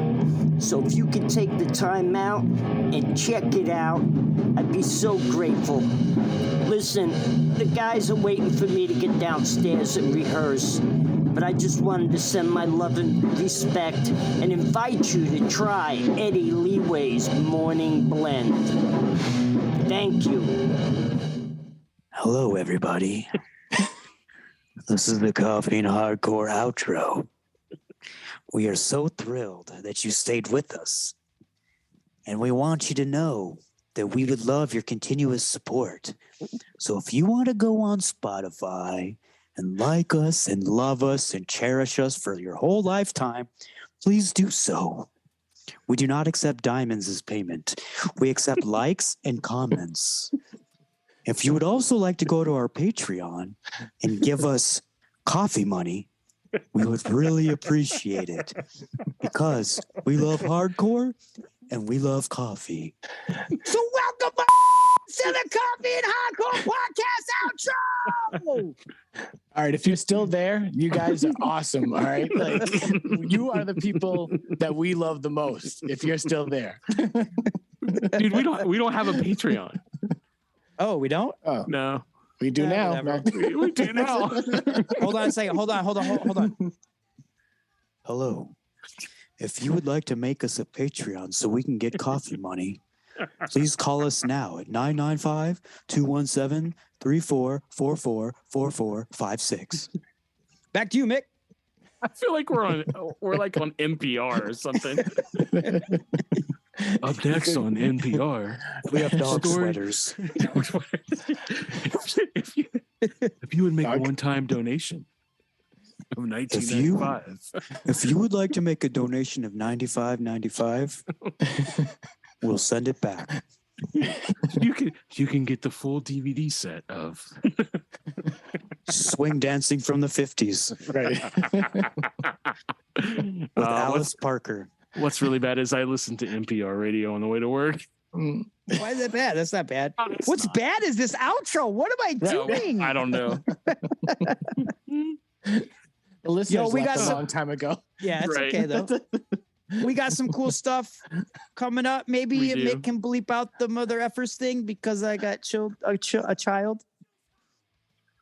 Speaker 8: So if you could take the time out and check it out, I'd be so grateful. Listen, the guys are waiting for me to get downstairs and rehearse, but I just wanted to send my love and respect and invite you to try Eddie Leeway's Mourning Blend. Thank you.
Speaker 3: Hello, everybody. This is the Coffee and Hardcore outro. We are so thrilled that you stayed with us. And we want you to know that we would love your continuous support. So if you want to go on Spotify and like us and love us and cherish us for your whole lifetime, please do so. We do not accept diamonds as payment. We accept likes and comments. If you would also like to go to our Patreon and give us coffee money, we would really appreciate it because we love hardcore and we love coffee. So welcome to the Coffee and Hardcore Podcast outro.
Speaker 4: All right, if you're still there, you guys are awesome. All right, like you are the people that we love the most. If you're still there,
Speaker 2: Dude, we don't have a Patreon.
Speaker 3: Oh, we don't?
Speaker 4: oh
Speaker 2: No,
Speaker 4: we do now.
Speaker 3: whatever.
Speaker 2: we do now.
Speaker 3: Hold on a second. Hold on. Hello. If you would like to make us a Patreon so we can get coffee money, please call us now at 995-217-3444-4456. Back to you, Mick.
Speaker 2: I feel like we're like on NPR or something. Up next on NPR,
Speaker 3: We have dog
Speaker 2: Story-
Speaker 3: sweaters.
Speaker 2: if you would make a one-time donation of $19.95,
Speaker 3: If you would like to make a donation of $95.95, we'll send it back.
Speaker 2: you can get the full DVD set of
Speaker 3: Swing dancing from the 50s
Speaker 4: Right.
Speaker 3: with
Speaker 2: what's
Speaker 3: Alice Parker.
Speaker 2: what's really bad is I listen to NPR radio on the way to work.
Speaker 4: Mm.
Speaker 3: Why is that bad? That's not bad.
Speaker 2: It's
Speaker 3: What's
Speaker 2: not.
Speaker 3: bad is this outro. What am I doing?
Speaker 2: I don't know.
Speaker 4: The listeners
Speaker 3: we
Speaker 4: left
Speaker 3: got
Speaker 4: a
Speaker 3: some-
Speaker 4: long time ago.
Speaker 3: Yeah, it's
Speaker 2: Right.
Speaker 3: okay though. We got some cool stuff coming up. Maybe
Speaker 2: We do.
Speaker 3: Mick can bleep out the mother effers thing because I got a child.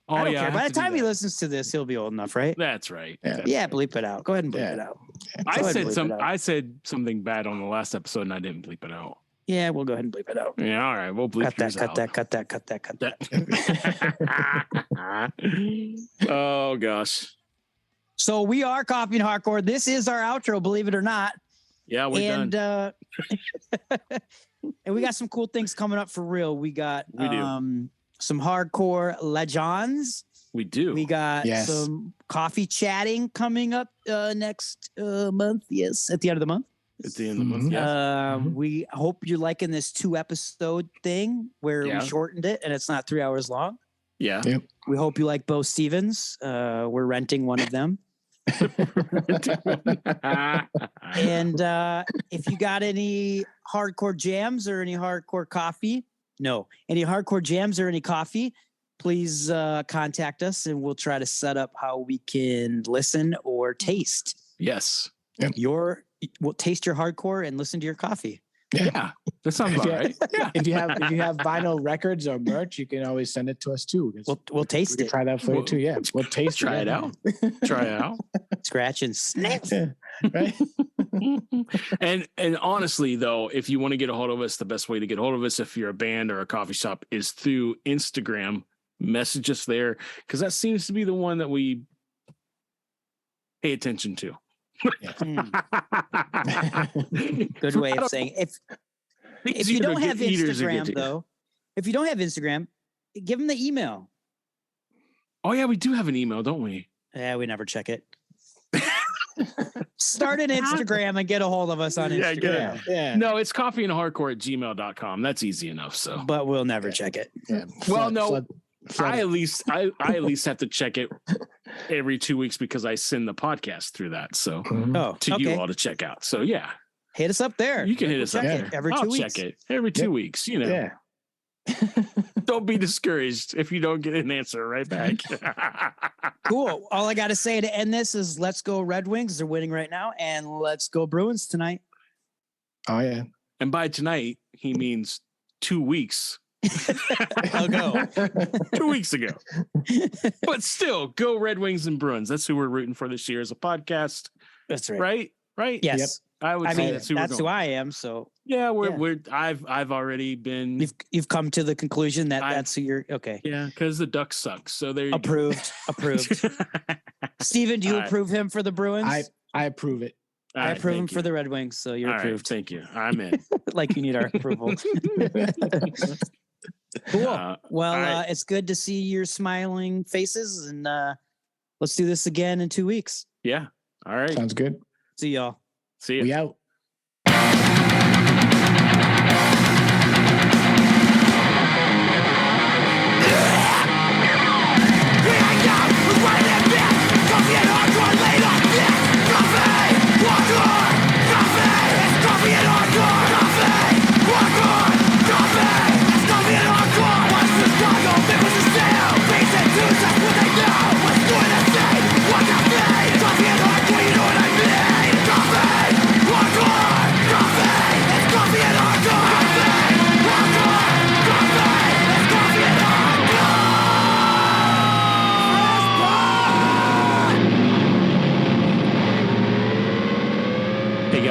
Speaker 2: Oh
Speaker 3: I don't
Speaker 2: yeah. I
Speaker 3: care. By
Speaker 2: have
Speaker 3: the
Speaker 2: to do
Speaker 3: time he
Speaker 2: that.
Speaker 3: listens to this, he'll be old enough, right?
Speaker 2: That's right.
Speaker 4: Yeah.
Speaker 2: That's
Speaker 3: Yeah,
Speaker 2: right.
Speaker 3: bleep it out. Go ahead and bleep
Speaker 4: Yeah.
Speaker 3: it out.
Speaker 2: I
Speaker 3: Go ahead and
Speaker 2: said
Speaker 3: bleep it out.
Speaker 2: I said something bad on the last episode and I didn't bleep it out.
Speaker 3: Yeah, we'll go ahead and bleep it out.
Speaker 2: Yeah, all right. We'll bleep
Speaker 3: Cut
Speaker 2: yours out.
Speaker 3: that.
Speaker 2: Oh gosh.
Speaker 3: So we are Coffee and Hardcore. This is our outro, believe it or not.
Speaker 2: Yeah, we're done.
Speaker 3: And we got some cool things coming up for real. We got
Speaker 2: We do.
Speaker 3: some hardcore legends.
Speaker 2: We do.
Speaker 3: We got
Speaker 4: Yes.
Speaker 3: some coffee chatting coming up next month. Yes, at the end of the month.
Speaker 2: At the end of the month. Yeah.
Speaker 3: We hope you're liking this 2-episode thing where
Speaker 2: Yeah.
Speaker 3: we shortened it and it's not 3 hours long.
Speaker 2: Yeah.
Speaker 4: Yep.
Speaker 3: We hope you like Bo Stevens. We're renting one of them. And if you got any hardcore jams or any hardcore coffee, any hardcore jams or any coffee, please contact us and we'll try to set up how we can listen or taste
Speaker 2: Yes.
Speaker 3: we'll taste your hardcore and listen to your coffee.
Speaker 2: Yeah. That sounds about
Speaker 4: Yeah.
Speaker 2: right. Yeah.
Speaker 4: If you have vinyl records or merch, you can always send it to us too.
Speaker 3: We'll
Speaker 4: we
Speaker 3: taste
Speaker 4: can
Speaker 3: it,
Speaker 4: try that for you too. Yeah, we'll taste
Speaker 2: Try it out. Try it out.
Speaker 3: scratch and snap.
Speaker 4: Yeah, right.
Speaker 2: And honestly, though, if you want to get a hold of us, the best way to get a hold of us, if you're a band or a coffee shop, is through Instagram. Message us there because that seems to be the one that we pay attention to.
Speaker 3: Good way of saying it. If you don't have Instagram, though, if you don't have Instagram, give them the email.
Speaker 2: Oh yeah, we do have an email, don't we?
Speaker 3: Yeah, we never check it. Start an Instagram and get a hold of us on
Speaker 2: Yeah, get
Speaker 3: Instagram.
Speaker 2: it.
Speaker 4: Yeah.
Speaker 2: No, it's coffeeandhardcore@gmail.com. That's easy enough. So
Speaker 3: But we'll never check it.
Speaker 4: Yeah.
Speaker 2: Well, no,
Speaker 4: flood
Speaker 2: I
Speaker 4: it.
Speaker 2: at least have to check it every 2 weeks because I send the podcast through that. So
Speaker 4: Mhm.
Speaker 3: Oh,
Speaker 2: to
Speaker 3: okay.
Speaker 2: you all to check out. So yeah,
Speaker 3: Hit us up there.
Speaker 2: you can hit us up
Speaker 3: check
Speaker 2: there.
Speaker 3: it every
Speaker 2: I'll
Speaker 3: 2 weeks.
Speaker 2: check it every 2
Speaker 4: Yep.
Speaker 2: weeks. You know,
Speaker 4: Yeah.
Speaker 2: don't be discouraged if you don't get an answer right back.
Speaker 3: Cool. All I got to say to end this is let's go Red Wings. They're winning right now. And let's go Bruins tonight.
Speaker 4: Oh yeah.
Speaker 2: And by tonight, he means 2 weeks.
Speaker 3: I'll go.
Speaker 2: 2 weeks ago. But still, go Red Wings and Bruins. That's who we're rooting for this year as a podcast.
Speaker 3: That's right.
Speaker 2: Right? Right?
Speaker 3: Yes.
Speaker 4: Yep.
Speaker 2: I would
Speaker 3: I
Speaker 2: say
Speaker 3: mean,
Speaker 2: that's who
Speaker 3: that's
Speaker 2: we're
Speaker 3: who
Speaker 2: going.
Speaker 3: I am. So
Speaker 2: Yeah,
Speaker 3: Yeah.
Speaker 2: I've already been
Speaker 3: you've come to the conclusion that
Speaker 2: I-
Speaker 3: that's who you're okay.
Speaker 2: yeah, because the Ducks suck. So there you
Speaker 3: Approved. Approved.
Speaker 2: go.
Speaker 3: Steven, do you
Speaker 2: All right.
Speaker 3: approve him for the Bruins?
Speaker 4: I approve it.
Speaker 2: All
Speaker 3: I
Speaker 2: right,
Speaker 3: approve him
Speaker 2: thank
Speaker 3: for
Speaker 2: you.
Speaker 3: the Red Wings. So you're
Speaker 2: All right,
Speaker 3: approved.
Speaker 2: thank you. I'm in.
Speaker 3: Like you need our approval. Cool.
Speaker 2: Well,
Speaker 3: Well,
Speaker 2: all right.
Speaker 3: it's good to see your smiling faces, and let's do this again in 2 weeks.
Speaker 2: yeah. All right.
Speaker 4: Sounds good.
Speaker 3: See y'all.
Speaker 2: See you.
Speaker 4: We out.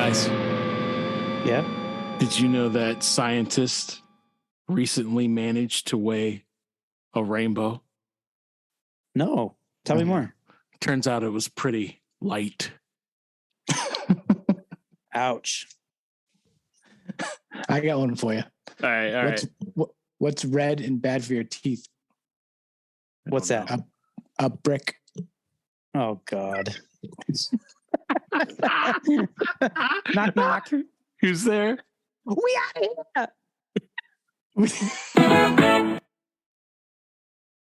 Speaker 2: guys,
Speaker 3: Yeah.
Speaker 2: did you know that scientists recently managed to weigh a rainbow?
Speaker 3: No. Tell me more.
Speaker 2: Turns out it was pretty light.
Speaker 3: Ouch.
Speaker 4: I got one for you.
Speaker 2: All right.
Speaker 4: What's red and bad for your teeth?
Speaker 3: What's that?
Speaker 4: A brick.
Speaker 3: Oh, God. Knock, knock.
Speaker 2: Who's there?
Speaker 3: We out of here.